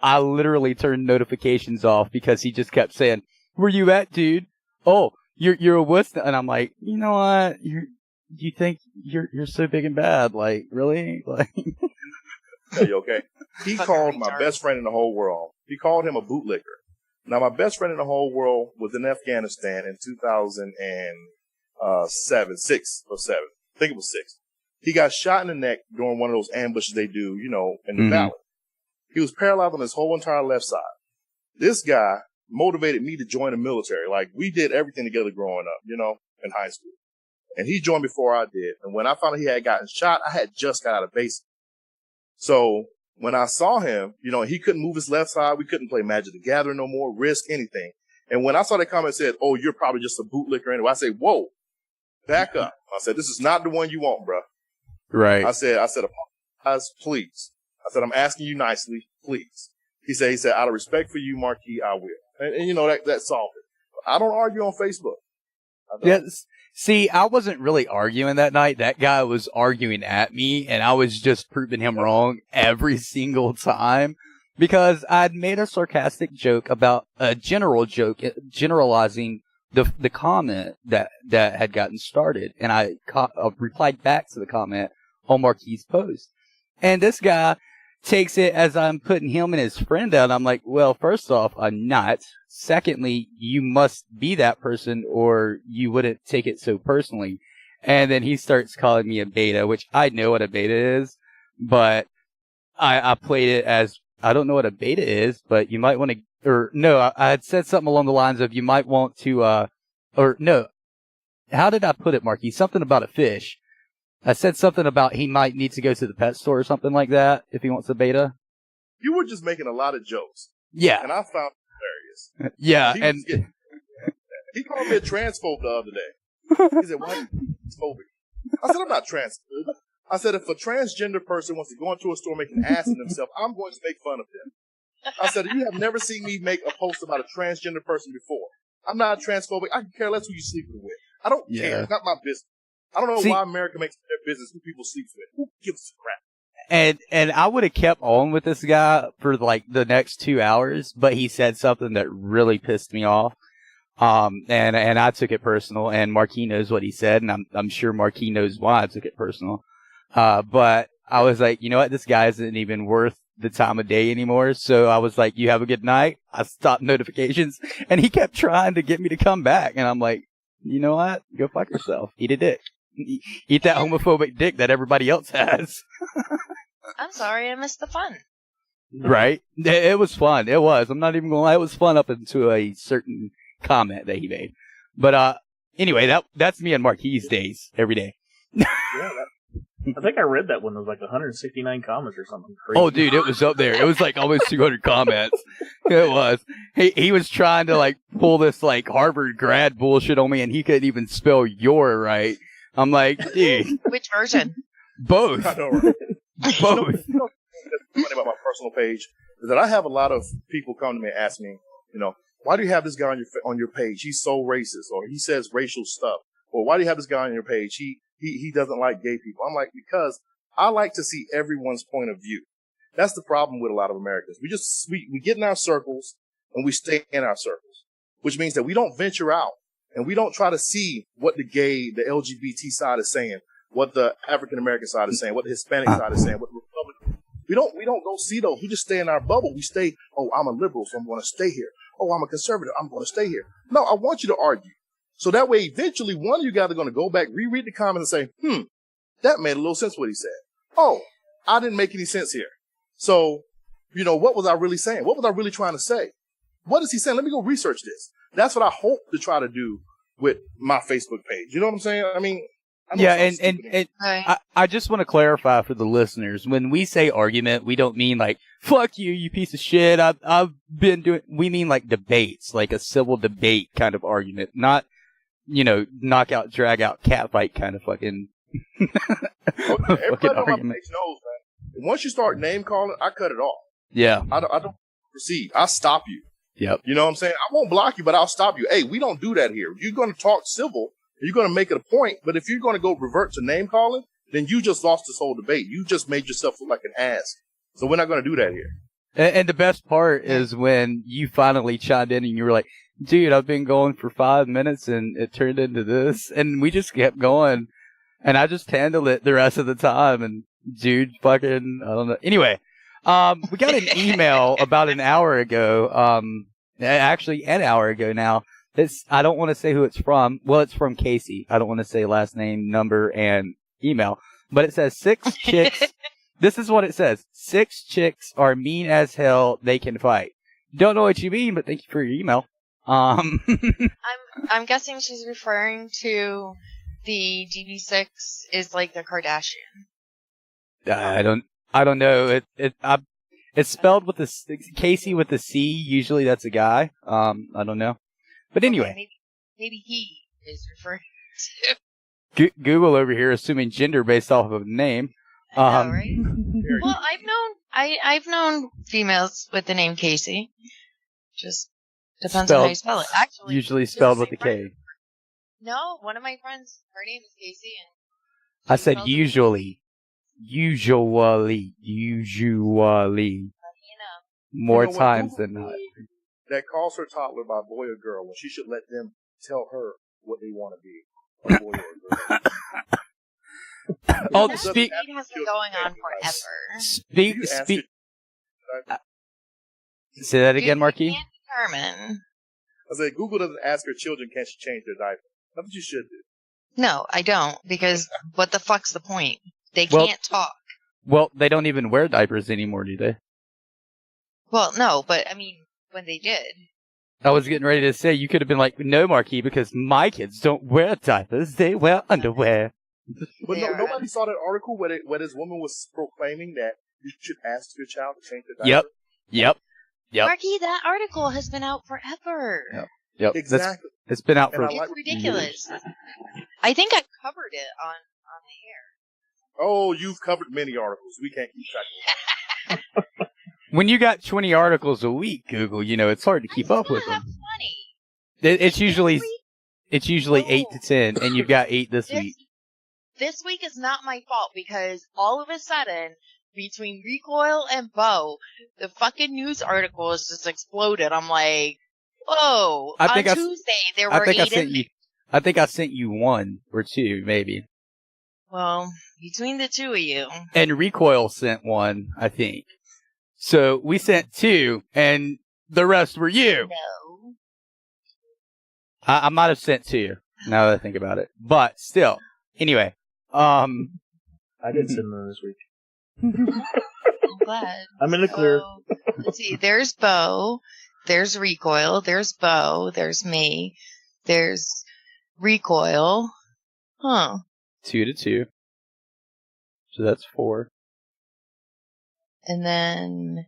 Speaker 4: I literally turned notifications off because he just kept saying, "Where you at, dude? Oh, you're a wuss." And I'm like, you know what? You think you're so big and bad? Like, really? Like,
Speaker 1: are you okay? He called my best friend in the whole world. He called him a bootlicker. Now, my best friend in the whole world was in Afghanistan in 6 or 7. I think it was 6. He got shot in the neck during one of those ambushes they do, in the valley. He was paralyzed on his whole entire left side. This guy motivated me to join the military. Like, we did everything together growing up, in high school. And he joined before I did. And when I found out he had gotten shot, I had just got out of basic. So when I saw him, he couldn't move his left side. We couldn't play Magic the Gathering no more, Risk, anything. And when I saw that comment said, "Oh, you're probably just a bootlicker anyway," I said, "Whoa, back up." I said, "This is not the one you want, bro."
Speaker 4: Right.
Speaker 1: I said, "Apologize, please." I said, "I'm asking you nicely, please." He said, "Out of respect for you, Marquis, I will." And that solved it. I don't argue on Facebook.
Speaker 4: Yes. See, I wasn't really arguing that night. That guy was arguing at me, and I was just proving him wrong every single time because I'd made a sarcastic joke about a general joke, generalizing the comment that had gotten started, and I replied back to the comment on Marquis' post. And this guy takes it as I'm putting him and his friend down. I'm like, well, first off, I'm not. Secondly, you must be that person or you wouldn't take it so personally. And then he starts calling me a beta, which I know what a beta is, but I played it as, I don't know what a beta is, but you might want to, I had said something along the lines of you might want to, how did I put it, Marquis? Something about a fish. I said something about he might need to go to the pet store or something like that if he wants a beta.
Speaker 1: You were just making a lot of jokes.
Speaker 4: Yeah.
Speaker 1: And I found it hilarious.
Speaker 4: Yeah.
Speaker 1: He called me a transphobe the other day. He said, "Why are you transphobic?" I said, "I'm not transphobic." I said, "If a transgender person wants to go into a store making an ass of themselves, I'm going to make fun of them." I said, "You have never seen me make a post about a transgender person before. I'm not transphobic. I can care less who you sleeping with. I don't care. It's not my business. I don't know why America makes it their business who people sleep with. Who gives a crap?"
Speaker 4: And I would have kept on with this guy for like the next 2 hours, but he said something that really pissed me off. And I took it personal, and Marquis knows what he said, and I'm sure Marquis knows why I took it personal. But I was like, you know what? This guy isn't even worth the time of day anymore. So I was like, you have a good night. I stopped notifications, and he kept trying to get me to come back. And I'm like, you know what? Go fuck yourself. Eat a dick. Eat that homophobic dick that everybody else has.
Speaker 3: I'm sorry, I missed the fun.
Speaker 4: Right? It was fun. It was. I'm not even going to lie. It was fun up into a certain comment that he made. But anyway, that's me on Marquis' days every day.
Speaker 13: I think I read that one. It was like 169 comments or something crazy.
Speaker 15: Oh, dude, it was up there. It was like almost 200 comments. It was. He was trying to like pull this like Harvard grad bullshit on me, and he couldn't even spell your right. I'm like, dude.
Speaker 3: Which version?
Speaker 1: I
Speaker 15: Both.
Speaker 1: know, right?
Speaker 15: Both.
Speaker 1: You know, what's funny about my personal page is that I have a lot of people come to me and ask me, why do you have this guy on your page? He's so racist, or he says racial stuff, or why do you have this guy on your page? He doesn't like gay people. I'm like, because I like to see everyone's point of view. That's the problem with a lot of Americans. We get in our circles and we stay in our circles, which means that we don't venture out and we don't try to see what the gay, the LGBT side is saying, what the African American side is saying, what the Hispanic side is saying, what the Republican. We don't go see those. We just stay in our bubble. We stay, I'm a liberal, so I'm going to stay here. Oh, I'm a conservative, I'm going to stay here. No, I want you to argue. So that way, eventually, one of you guys are going to go back, reread the comments and say, that made a little sense what he said. Oh, I didn't make any sense here. So, what was I really saying? What was I really trying to say? What is he saying? Let me go research this. That's what I hope to try to do with my Facebook page. You know what I'm saying? I mean,
Speaker 15: yeah, and I just want to clarify for the listeners. When we say argument, we don't mean like, fuck you, you piece of shit. I've been doing, we mean like debates, like a civil debate kind of argument, not, knockout, drag out, catfight kind of fucking,
Speaker 1: everybody on my page knows, man. Once you start name calling, I cut it off.
Speaker 15: Yeah.
Speaker 1: I don't proceed. I stop you.
Speaker 15: Yep.
Speaker 1: You know what I'm saying? I won't block you, but I'll stop you. Hey, we don't do that here. You're going to talk civil. You're going to make it a point. But if you're going to go revert to name calling, then you just lost this whole debate. You just made yourself look like an ass. So we're not going to do that here.
Speaker 15: And the best part is when you finally chimed in and you were like, dude, I've been going for 5 minutes and it turned into this. And we just kept going. And I just handled it the rest of the time. And dude, fucking, I don't know. Anyway, we got an email about an hour ago. Actually, an hour ago now. I don't want to say who it's from. Well, it's from Casey. I don't want to say last name, number, and email. But it says 6 chicks. This is what it says. 6 chicks are mean as hell. They can fight. Don't know what you mean, but thank you for your email.
Speaker 3: I'm guessing she's referring to the DB6 is like the Kardashian.
Speaker 15: I don't know. It's spelled with Casey with a C. Usually that's a guy. I don't know. But anyway.
Speaker 3: Okay, maybe he is referring to.
Speaker 15: Google over here assuming gender based off of a name.
Speaker 3: I know, right? Well, I've known females with the name Casey. Just depends on how you spell it. Actually,
Speaker 15: usually spelled with a K.
Speaker 3: No, one of my friends, her name is Casey, and
Speaker 15: I said usually. Usually. More times than not.
Speaker 1: That calls her toddler by boy or girl when she should let them tell her what they want to be, a boy or a girl.
Speaker 3: That debate has been going on forever.
Speaker 15: Say that again, Marquis.
Speaker 3: You can't determine.
Speaker 1: I said, Google doesn't ask her children, can she change their diaper? That's what you should do.
Speaker 3: No, I don't, because what the fuck's the point? They can't talk.
Speaker 15: Well, they don't even wear diapers anymore, do they?
Speaker 3: Well, no, but I mean, when they did.
Speaker 15: I was getting ready to say, you could have been like, no, Marquis, because my kids don't wear diapers, they wear underwear.
Speaker 1: But nobody saw that article where this woman was proclaiming that you should ask your child to change their diaper.
Speaker 15: Yep.
Speaker 3: Marquis, that article has been out forever.
Speaker 15: Yep.
Speaker 1: Exactly.
Speaker 15: It's been out for
Speaker 3: It's ridiculous. I think I covered it on the air.
Speaker 1: Oh, you've covered many articles. We can't keep track of them.
Speaker 15: When you got 20 articles a week, Google, it's hard to keep up with them. It's usually 8 to 10, and you've got 8 this week.
Speaker 3: This week is not my fault because all of a sudden, between Recoil and Bo, the fucking news articles just exploded. I'm like, whoa! On Tuesday there were 8
Speaker 15: I think I sent you 1 or 2, maybe.
Speaker 3: Well, between the two of you.
Speaker 15: And Recoil sent 1, I think. So we sent 2, and the rest were you.
Speaker 3: No.
Speaker 15: I might have sent 2, now that I think about it. But still. Anyway. I
Speaker 13: did send them this week.
Speaker 3: I'm glad.
Speaker 13: I'm in the clear.
Speaker 3: Let's see. There's Bo. There's Recoil. There's Bo. There's me. There's Recoil. Huh.
Speaker 15: 2 to 2. So that's 4.
Speaker 3: And then,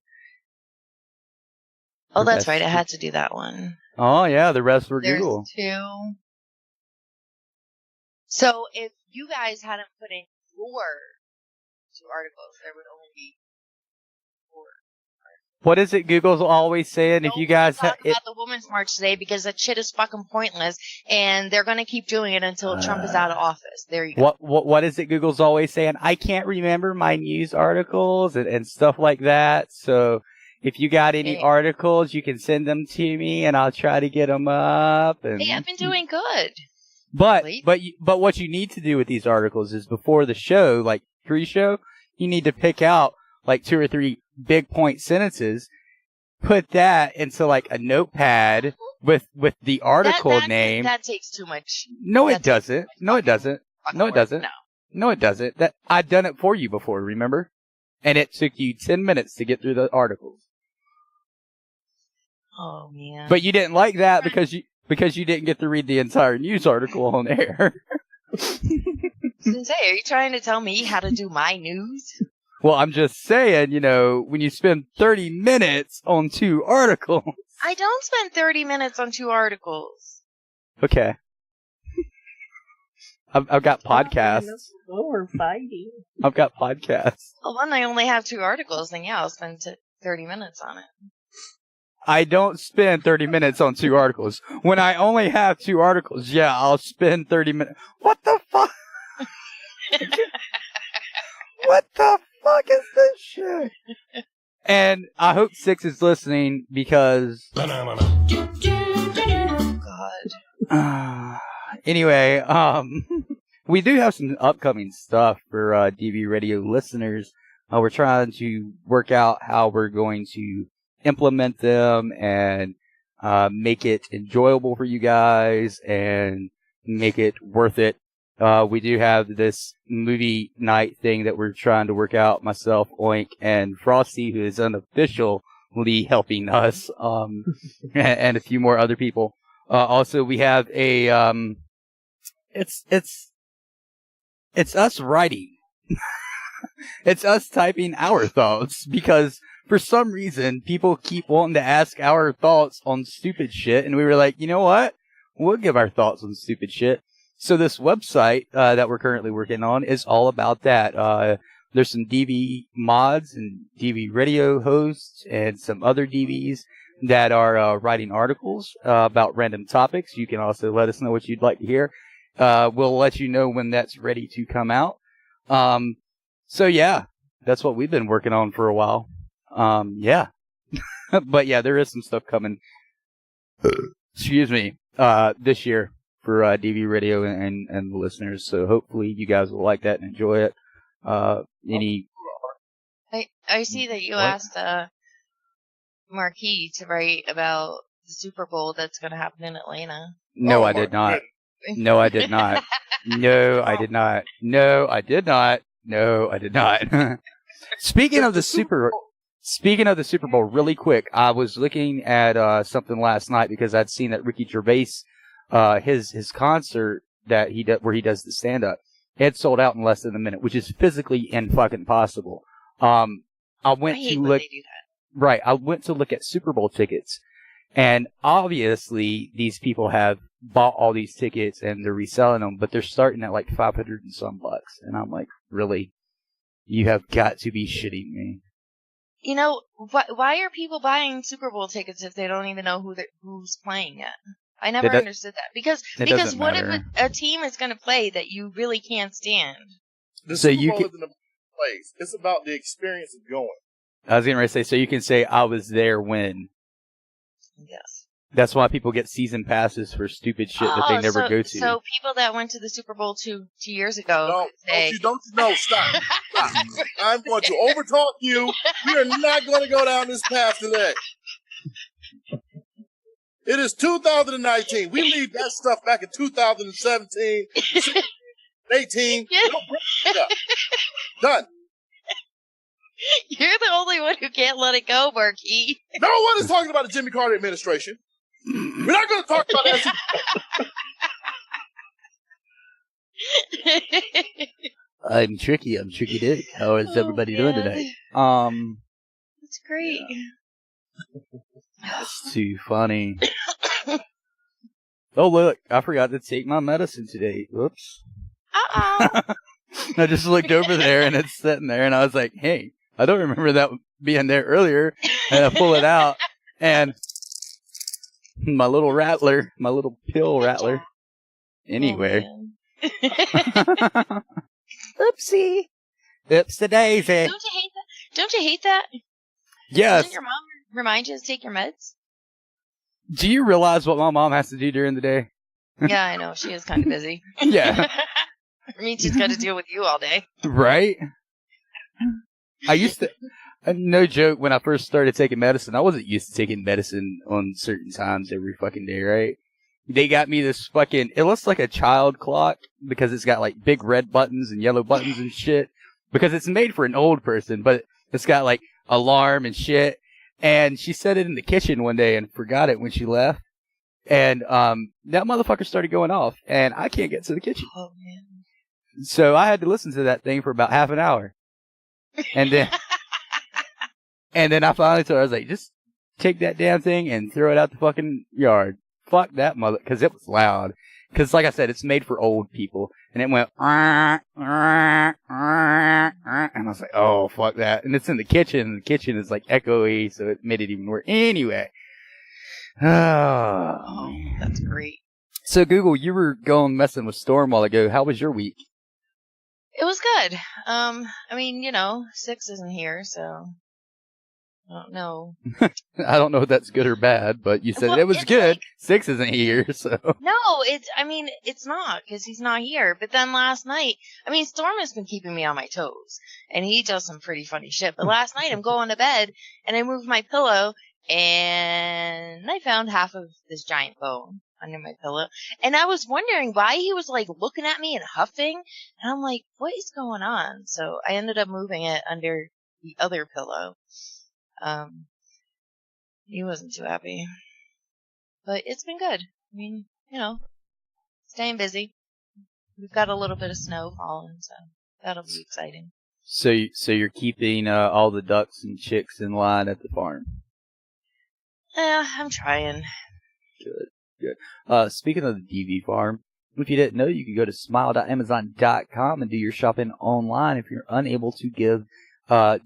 Speaker 3: oh,
Speaker 15: The
Speaker 3: that's
Speaker 15: rest
Speaker 3: right. I
Speaker 15: is-
Speaker 3: had to do that one.
Speaker 15: Oh, yeah, the rest were
Speaker 3: There's
Speaker 15: Google.
Speaker 3: 2. So if you guys hadn't put in your 2 articles, there would only be 4.
Speaker 15: What is it Google's always saying? If you guys
Speaker 3: Talk about the Women's March today because that shit is fucking pointless, and they're going to keep doing it until Trump is out of office. There you go.
Speaker 15: What is it Google's always saying? I can't remember my news articles and stuff like that. So if you got any articles, you can send them to me, and I'll try to get them up. And
Speaker 3: Hey, I've been doing good.
Speaker 15: But what you need to do with these articles is before the show, like pre-show, you need to pick out like 2 or 3 big point sentences, put that into like a notepad with the article name.
Speaker 3: That takes too much.
Speaker 15: No, it doesn't. No, it doesn't. No, it doesn't. No, it doesn't. That I've done it for you before, remember? And it took you 10 minutes to get through the articles.
Speaker 3: Oh man.
Speaker 15: But you didn't like that because you didn't get to read the entire news article on air.
Speaker 3: Sensei, are you trying to tell me how to do my news?
Speaker 15: Well, I'm just saying, when you spend 30 minutes on 2 articles.
Speaker 3: I don't spend 30 minutes on 2 articles.
Speaker 15: Okay. I've got podcasts.
Speaker 16: We're fighting.
Speaker 15: I've got podcasts.
Speaker 3: Well, when I only have 2 articles, then yeah, I'll spend 30 minutes on it.
Speaker 15: I don't spend 30 minutes on 2 articles. When I only have 2 articles, yeah, I'll spend 30 minutes. What the fuck? What the fuck is this shit? And I hope 6 is listening because.
Speaker 3: God.
Speaker 15: Anyway, we do have some upcoming stuff for DV Radio listeners. We're trying to work out how we're going to implement them and make it enjoyable for you guys and make it worth it. We do have this movie night thing that we're trying to work out, myself, Oink, and Frosty, who is unofficially helping us, and a few more other people. Also, we have a, it's us writing. It's us typing our thoughts because for some reason people keep wanting to ask our thoughts on stupid shit, and we were like, you know what? We'll give our thoughts on stupid shit. So this website that we're currently working on is all about that. There's some DV mods and DV radio hosts and some other DVs that are writing articles about random topics. You can also let us know what you'd like to hear. We'll let you know when that's ready to come out. So yeah, that's what we've been working on for a while. Yeah. But yeah, there is some stuff coming. Excuse me. This year for DV Radio and the listeners. So hopefully you guys will like that and enjoy it. I
Speaker 3: see that you asked Marquis to write about the Super Bowl that's going to happen in Atlanta.
Speaker 15: No, I did not. No, I did not. No, I did not. No, I did not. No, I did not. Speaking of the Super Bowl, really quick, I was looking at something last night because I'd seen that Ricky Gervais, his concert that where he does the stand up, had sold out in less than a minute, which is physically fucking possible. I went to look. Right, I went to look at Super Bowl tickets, and obviously these people have bought all these tickets and they're reselling them, but they're starting at like $500 and some bucks, and I'm like, really? You have got to be shitting me.
Speaker 3: You know, why are people buying Super Bowl tickets if they don't even know who's playing yet? I never understood that. Because what if a team is going to play that you really can't stand?
Speaker 1: The Super Bowl isn't about the place. It's about the experience of going.
Speaker 15: I was going to say, so you can say, I was there when.
Speaker 3: Yes.
Speaker 15: That's why people get season passes for stupid shit that they never go to.
Speaker 3: So people that went to the Super Bowl 2 years ago.
Speaker 1: Stop. I'm going to overtalk you. We are not going to go down this path today. It is 2019. We leave that stuff back in 2017, 18. Done.
Speaker 3: You're the only one who can't let it go, Marquis.
Speaker 1: No one is talking about the Jimmy Carter administration. We're not going to talk about that.
Speaker 15: I'm Tricky Dick. How is everybody doing today?
Speaker 3: That's great.
Speaker 15: That's too funny. Oh, look, I forgot to take my medicine today. Whoops.
Speaker 3: Uh-oh.
Speaker 15: I just looked over there and it's sitting there and I was like, hey, I don't remember that being there earlier. And I pull it out and my little rattler, my little pill rattler. Anyway.
Speaker 3: Oh,
Speaker 15: Oopsie. Oopsie daisy.
Speaker 3: Don't you hate that? Don't you hate that?
Speaker 15: Yes.
Speaker 3: Doesn't your mom remind you to take your meds?
Speaker 15: Do you realize what my mom has to do during the day?
Speaker 3: Yeah, I know. She is kind of busy.
Speaker 15: Yeah.
Speaker 3: I mean, she's got to deal with you all day.
Speaker 15: Right? I used to, no joke, when I first started taking medicine, I wasn't used to taking medicine on certain times every fucking day, right? They got me this fucking, it looks like a child clock because it's got like big red buttons and yellow buttons and shit. Because it's made for an old person, but it's got like alarm and shit. And she set it in the kitchen one day and forgot it when she left. And that motherfucker started going off and I can't get to the kitchen.
Speaker 3: Oh, man.
Speaker 15: So I had to listen to that thing for about half an hour. And then I finally told her, I was like, just take that damn thing and throw it out the fucking yard. Fuck that mother, because it was loud. Because like I said, it's made for old people. And it went, and I was like, oh, fuck that. And it's in the kitchen, and the kitchen is like echoey, so it made it even worse. Anyway.
Speaker 3: Oh, that's great.
Speaker 15: So Google, you were going messing with Storm a while ago. How was your week?
Speaker 3: It was good. I mean, 6 isn't here, so I don't know.
Speaker 15: I don't know if that's good or bad, but you said it was good. 6 isn't here, so.
Speaker 3: No, it's not, because he's not here. But then last night, Storm has been keeping me on my toes, and he does some pretty funny shit. But last night, I'm going to bed, and I moved my pillow, and I found half of this giant bone under my pillow. And I was wondering why he was, like, looking at me and huffing. And I'm like, what is going on? So I ended up moving it under the other pillow. He wasn't too happy. But it's been good. I mean, staying busy. We've got a little bit of snow falling, so that'll be exciting.
Speaker 15: So you're keeping all the ducks and chicks in line at the farm?
Speaker 3: Yeah, I'm trying.
Speaker 15: Good. Speaking of the DV farm, if you didn't know, you can go to smile.amazon.com and do your shopping online if you're unable to give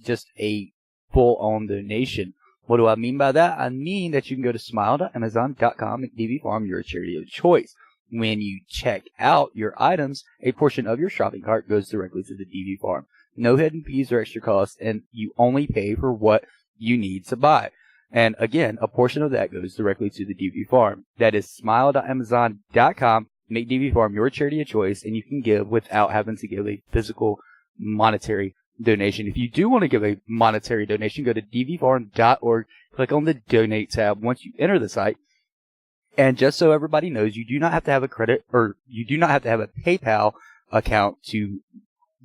Speaker 15: just a full-on donation. What do I mean by that? I mean that you can go to smile.amazon.com and DV Farm, your charity of choice. When you check out your items, a portion of your shopping cart goes directly to the DV Farm. No hidden fees or extra costs, and you only pay for what you need to buy. And again, a portion of that goes directly to the DV Farm. That is smile.amazon.com. Make DV Farm your charity of choice, and you can give without having to give a physical monetary donation. If you do want to give a monetary donation, go to dvfarm.org, click on the donate tab once you enter the site. And just so everybody knows, you do not have to have a credit, or you do not have to have a PayPal account to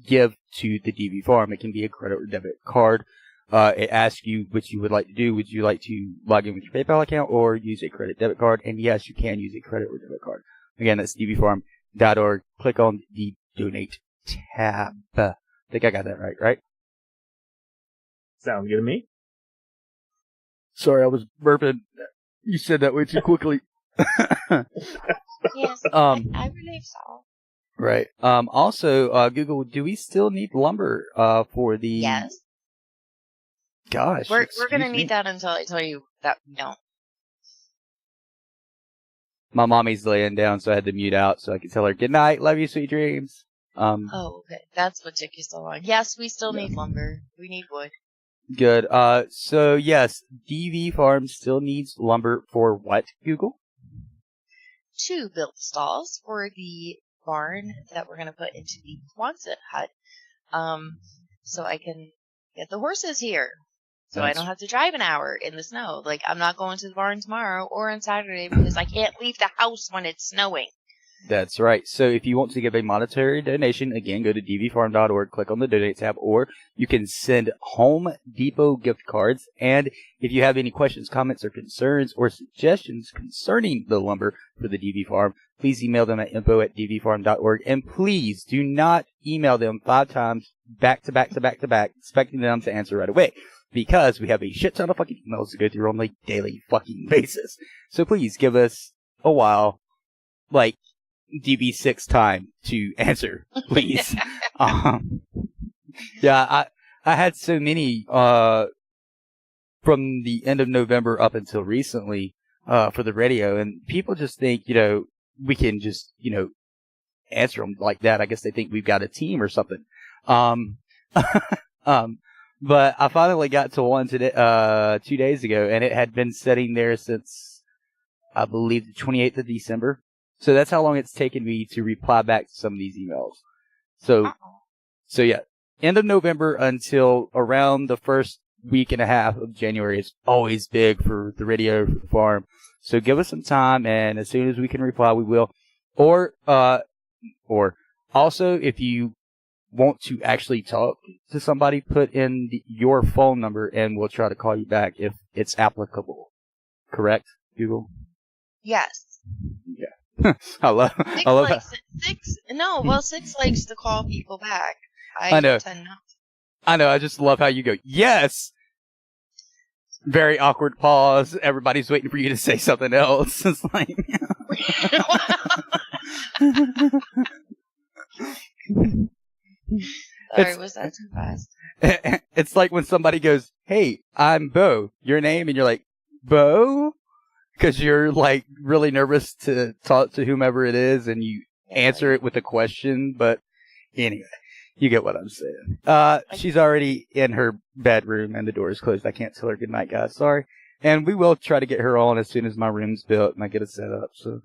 Speaker 15: give to the DV Farm. It can be a credit or debit card. It asks you what you would like to do. Would you like to log in with your PayPal account or use a credit debit card? And yes, you can use a credit or debit card. Again, that's dvfarm.org. Click on the donate tab. I think I got that right?
Speaker 13: Sounds good to me.
Speaker 15: Sorry, I was burping. You said that way too quickly.
Speaker 3: Yes, I believe so.
Speaker 15: Right. Also, Google, do we still need lumber for the...
Speaker 3: Yes.
Speaker 15: Gosh.
Speaker 3: We're going to need that until I tell you that we don't.
Speaker 15: My mommy's laying down, so I had to mute out so I could tell her, good night, love you, sweet dreams.
Speaker 3: Oh, okay. That's what took you so long. Yes, we still need lumber. We need wood.
Speaker 15: Good. So yes, DV Farm still needs lumber for what, Google?
Speaker 3: To build stalls for the barn that we're going to put into the Quonset hut. So I can get the horses here. So I don't have to drive an hour in the snow. Like, I'm not going to the barn tomorrow or on Saturday because I can't leave the house when it's snowing.
Speaker 15: That's right. So if you want to give a monetary donation, again, go to dvfarm.org, click on the donate tab, or you can send Home Depot gift cards. And if you have any questions, comments, or concerns or suggestions concerning the lumber for the DV Farm, please email them at info@dvfarm.org. And please do not email them 5 times back to back to back to back, expecting them to answer right away. Because we have a shit ton of fucking emails to go through on a daily fucking basis. So please give us a while, like DB6 time to answer, please. Yeah, I had so many from the end of November up until recently for the radio, and people just think, we can just, answer them like that. I guess they think we've got a team or something. But I finally got to one today, 2 days ago, and it had been sitting there since, I believe, the 28th of December. So that's how long it's taken me to reply back to some of these emails. So yeah, end of November until around the first week and a half of January is always big for the radio, for the farm. So give us some time, and as soon as we can reply, we will. Or also, if you want to actually talk to somebody, put in your phone number, and we'll try to call you back if it's applicable. Correct, Google?
Speaker 3: Yes.
Speaker 15: Yeah. I love that.
Speaker 3: Six likes to call people back.
Speaker 15: I know.
Speaker 3: Tend not to.
Speaker 15: I know. I just love how you go, yes! Very awkward pause. Everybody's waiting for you to say something else. It's like...
Speaker 3: Sorry, was that too fast?
Speaker 15: It's like when somebody goes, hey, I'm Bo. Your name? And you're like, Bo? Because you're like really nervous to talk to whomever it is, and you answer it with a question. But anyway, you get what I'm saying. She's already in her bedroom and the door is closed. I can't tell her good night, guys. Sorry. And we will try to get her on as soon as my room's built and I get it set up. So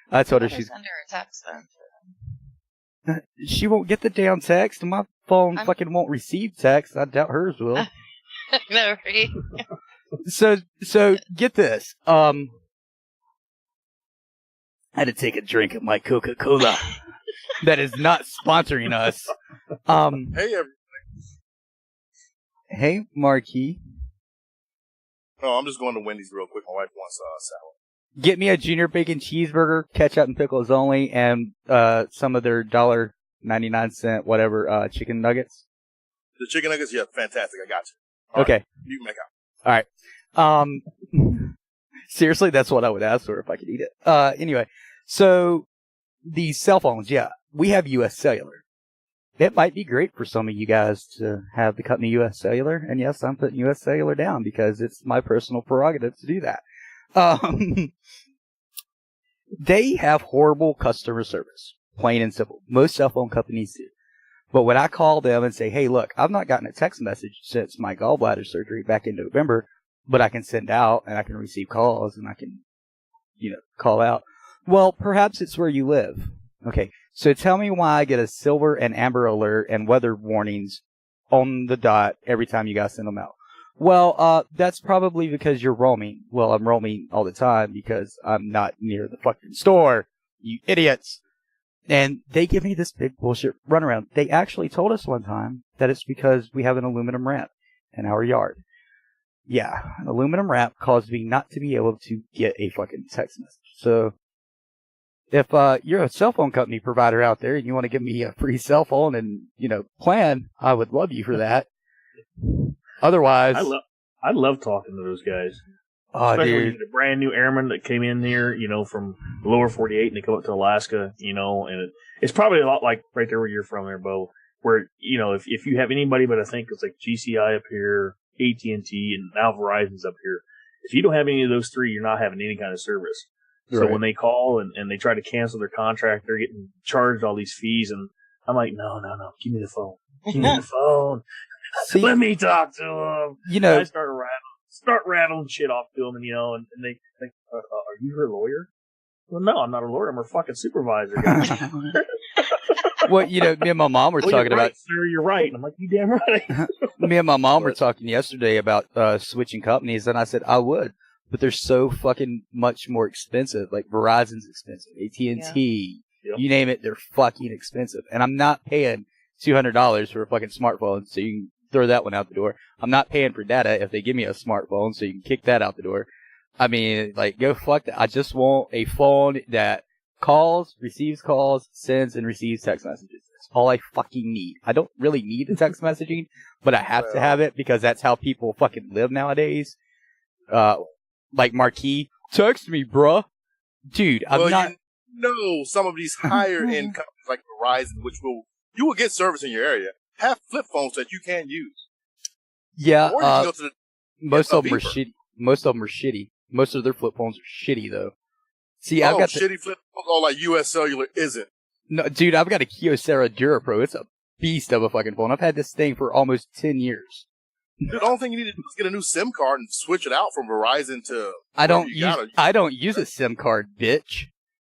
Speaker 15: I told her she's...
Speaker 3: Send her a text then.
Speaker 15: She won't get the damn text. My phone fucking won't receive text. I doubt hers will.
Speaker 3: No, right?
Speaker 15: So get this. I had to take a drink of my Coca-Cola. That is not sponsoring us.
Speaker 1: Hey, everybody.
Speaker 15: Hey, Marquis.
Speaker 1: No, I'm just going to Wendy's real quick. My wife wants salad.
Speaker 15: Get me a junior bacon cheeseburger, ketchup and pickles only, and some of their $1.99 whatever chicken nuggets.
Speaker 1: The chicken nuggets, yeah, fantastic. I got you.
Speaker 15: Okay.
Speaker 1: Right, you can make out.
Speaker 15: All right. Seriously, that's what I would ask for if I could eat it. Anyway, so the cell phones, yeah, we have U.S. Cellular. It might be great for some of you guys to have the company U.S. Cellular, and yes, I'm putting U.S. Cellular down because it's my personal prerogative to do that. They have horrible customer service, plain and simple. Most cell phone companies do. But when I call them and say, hey, look, I've not gotten a text message since my gallbladder surgery back in November, but I can send out and I can receive calls and I can, call out. Well, perhaps it's where you live. Okay, so tell me why I get a silver and amber alert and weather warnings on the dot every time you guys send them out. Well, that's probably because you're roaming. Well, I'm roaming all the time because I'm not near the fucking store, you idiots. And they give me this big bullshit runaround. They actually told us one time that it's because we have an aluminum ramp in our yard. Yeah, an aluminum ramp caused me not to be able to get a fucking text message. So, if you're a cell phone company provider out there and you want to give me a free cell phone and, plan, I would love you for that. Otherwise,
Speaker 13: I love talking to those guys.
Speaker 15: Oh,
Speaker 13: especially
Speaker 15: dude.
Speaker 13: the brand new airmen that came in here, from the lower 48 and they come up to Alaska, and it's probably a lot like right there where you're from there, Bo, where, if you have anybody, but I think it's like GCI up here, AT&T, and now Verizon's up here. If you don't have any of those three, you're not having any kind of service. So
Speaker 15: Right.
Speaker 13: when they call and they try to cancel their contract, they're getting charged all these fees, and I'm like, no, give me the phone. Give me the phone.
Speaker 15: See,
Speaker 13: let me talk to them.
Speaker 15: I
Speaker 13: I start rattling shit off to them, and they think, are you her lawyer? Well, no, I'm not a lawyer. I'm her fucking supervisor.
Speaker 15: Well, me and my mom were talking
Speaker 13: you're right,
Speaker 15: about.
Speaker 13: Sir, you're right. And I'm like, you damn right.
Speaker 15: Me and my mom were talking yesterday about switching companies, and I said I would, but they're so fucking much more expensive. Like Verizon's expensive, AT&T,
Speaker 13: Yep.
Speaker 15: You name it, they're fucking expensive. And I'm not paying $200 for a fucking smartphone, so you can throw that one out the door. I'm not paying for data if they give me a smartphone, so you can kick that out the door. I mean, like, go fuck that. I just want a phone that calls, receives calls, sends, and receives text messages. That's all I fucking need. I don't really need the text messaging, but I have to have it because that's how people fucking live nowadays. Like Marquis, text me, bruh. Dude, I'm not...
Speaker 1: You know, some of these higher end companies like Verizon, you will get service in your area, have flip phones that you can use.
Speaker 15: Yeah,
Speaker 1: Or you can go to the
Speaker 15: most of them are shitty. Most of them are shitty. Most of their flip phones are shitty, though. See, I've got
Speaker 1: shitty flip phones, all like US Cellular isn't.
Speaker 15: No, dude, I've got a Kyocera DuraPro. It's a beast of a fucking phone. I've had this thing for almost 10 years.
Speaker 1: Dude, the only thing you need to do is get a new SIM card and switch it out from Verizon to...
Speaker 15: I don't use a SIM card, bitch.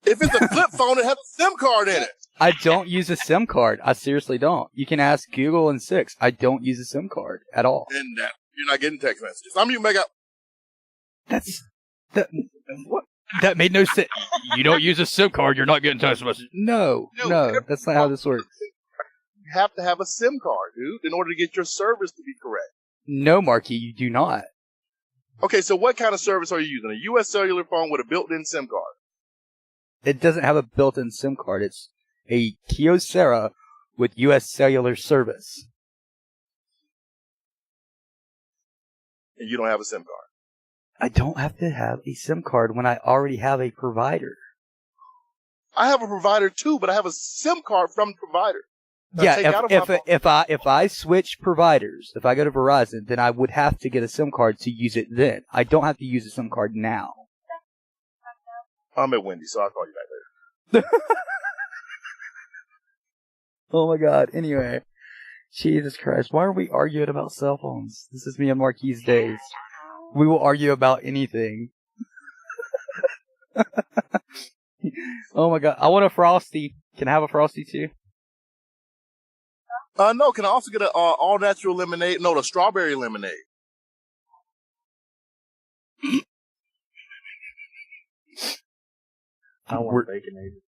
Speaker 1: If it's a flip phone, it has a SIM card in it.
Speaker 15: I don't use a SIM card. I seriously don't. You can ask Google and Six. I don't use a SIM card at all.
Speaker 1: And you're not getting text messages. I mean, you make up...
Speaker 15: That made no sense. You don't use a SIM card, you're not getting text messages. No, that's not how this works.
Speaker 1: You have to have a SIM card, dude, in order to get your service to be correct.
Speaker 15: No, Marquis, you do not.
Speaker 1: Okay, so what kind of service are you using? A US Cellular phone with a built-in SIM card?
Speaker 15: It doesn't have a built-in SIM card. It's a Kyocera with US Cellular service.
Speaker 1: And you don't have a SIM card?
Speaker 15: I don't have to have a SIM card when I already have a provider.
Speaker 1: I have a provider too, but I have a SIM card from the provider.
Speaker 15: Yeah, if I switch providers, if I go to Verizon, then I would have to get a SIM card to use it then. I don't have to use a SIM card now.
Speaker 1: I'm at Wendy, so I'll call you back later.
Speaker 15: Oh my god, anyway. Jesus Christ, why are we arguing about cell phones? This is me and Marquis' days. We will argue about anything. Oh my god, I want a Frosty. Can I have a Frosty too?
Speaker 1: No, can I also get a all-natural lemonade? No, the strawberry lemonade.
Speaker 13: I want Baconator.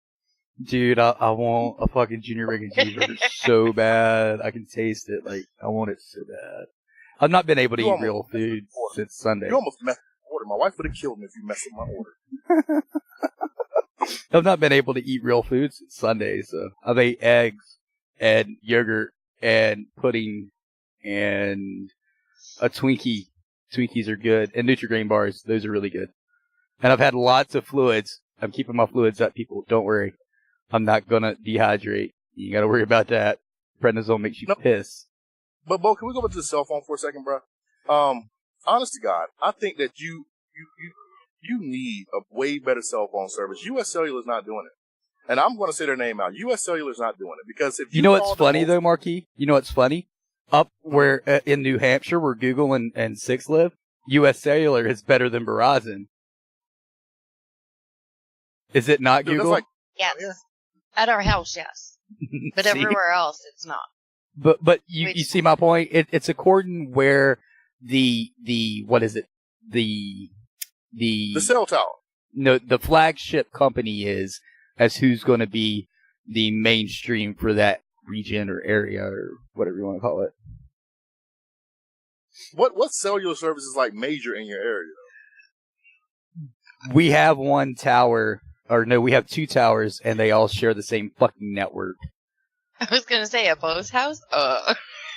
Speaker 15: Dude, I want a fucking Junior Bacon cheeseburger so bad. I can taste it. Like, I want it so bad. I've not been able to eat real food since Sunday.
Speaker 1: You almost messed with my order. My wife would have killed me if you messed with my order.
Speaker 15: I've not been able to eat real food since Sunday, so I've ate eggs and yogurt and pudding and a Twinkie. Twinkies are good. And Nutri-Grain bars. Those are really good. And I've had lots of fluids. I'm keeping my fluids up, people. Don't worry. I'm not going to dehydrate. You got to worry about that. Prednisone makes you piss.
Speaker 1: But, Bo, can we go back to the cell phone for a second, bro? Honest to God, I think that you need a way better cell phone service. US Cellular is not doing it. And I'm going to say their name out. US Cellular is not doing it. Because if
Speaker 15: you know what's funny, though, Marquis? You know what's funny? Up where in New Hampshire, where Google and Six live, US Cellular is better than Verizon. Is it not Google?
Speaker 3: Yes. At our house, yes. But everywhere else, it's not.
Speaker 15: But you see my point? It's according where the what is it? The
Speaker 1: cell tower.
Speaker 15: No, the flagship company is as who's going to be the mainstream for that region or area or whatever you want to call it.
Speaker 1: What cellular service is like major in your area?
Speaker 15: We have one tower, or no, we have two towers, and they all share the same fucking network.
Speaker 3: I was going to say at Bo's house.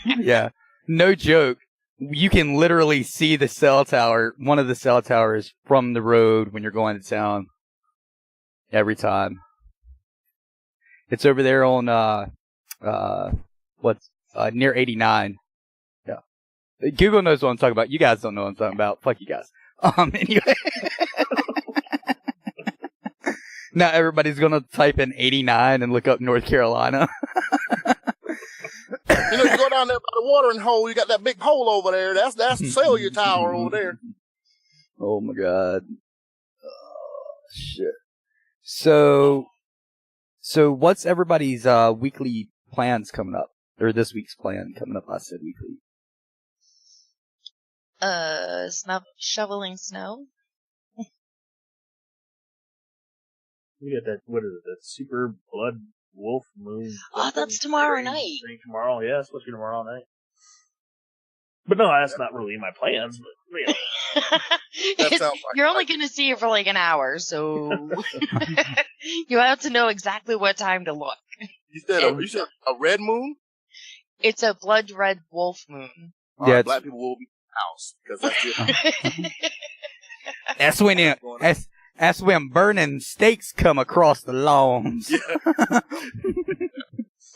Speaker 15: Yeah, no joke. You can literally see the cell tower, one of the cell towers, from the road when you're going to town. Every time. It's over there on near 89. Yeah. Google knows what I'm talking about. You guys don't know what I'm talking about. Fuck you guys. Anyway. Now everybody's gonna type in 89 and look up North Carolina.
Speaker 1: You know, you go down there by the watering hole, you got that big hole over there. That's the cellular tower over there.
Speaker 15: Oh my god. Oh, shit. So what's everybody's weekly plans coming up? Or this week's plan coming up? I said weekly.
Speaker 3: Shoveling snow.
Speaker 13: We got that. What is it? That super blood wolf moon.
Speaker 3: Oh, that's tomorrow night.
Speaker 13: Tomorrow, yeah, it's supposed to be tomorrow night. But no, that's not really in my plans. But
Speaker 3: You're only going to see it for like an hour, so you have to know exactly what time to look.
Speaker 1: You said a red moon?
Speaker 3: It's a blood red wolf moon.
Speaker 1: All right, black people will be in the house because that's it.
Speaker 15: That's when burning steaks come across the lawns.
Speaker 1: Yeah.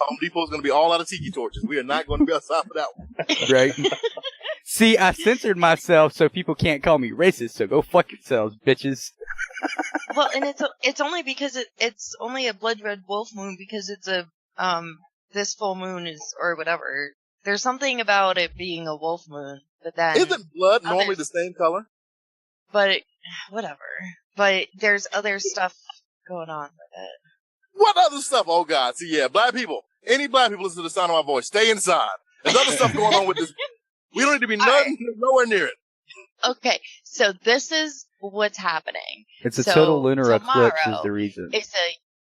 Speaker 1: Home Depot's going to be all out of tiki torches. We are not going to be outside for that one.
Speaker 15: Right. See, I censored myself so people can't call me racist, so go fuck yourselves, bitches.
Speaker 3: Well, and it's only because it's only a blood red wolf moon because it's a this full moon is or whatever. There's something about it being a wolf moon, but then
Speaker 1: isn't blood normally the same color?
Speaker 3: But whatever. But there's other stuff going on with it.
Speaker 1: What other stuff? Oh God! See, yeah, black people. Any black people listen to the sound of my voice. Stay inside. There's other stuff going on with this. We don't need to be nowhere near it.
Speaker 3: Okay, so this is what's happening.
Speaker 15: It's a total lunar eclipse is the reason.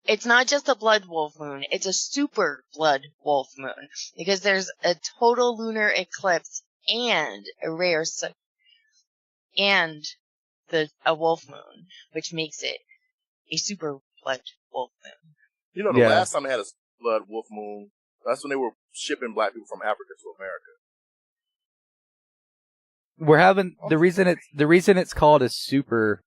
Speaker 3: It's not just a blood wolf moon. It's a super blood wolf moon because there's a total lunar eclipse and a rare and a wolf moon, which makes it a super blood wolf moon.
Speaker 1: You know, the last time they had a blood wolf moon, that's when they were shipping black people from Africa to America.
Speaker 15: We're having the reason it's called a super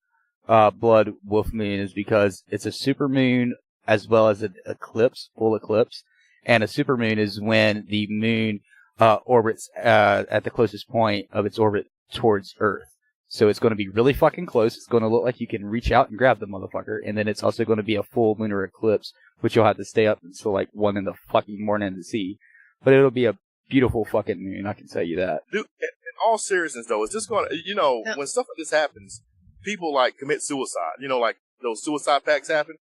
Speaker 15: blood wolf moon is because it's a super moon as well as an eclipse, full eclipse, and a super moon is when the moon orbits at the closest point of its orbit towards Earth. So it's going to be really fucking close. It's going to look like you can reach out and grab the motherfucker, and then it's also going to be a full lunar eclipse, which you'll have to stay up until like 1 in the fucking morning to see. But it'll be a beautiful fucking moon, I can tell you that.
Speaker 1: Dude, in all seriousness though, is this going to, when stuff like this happens, people like commit suicide. You know, like those suicide pacts happen.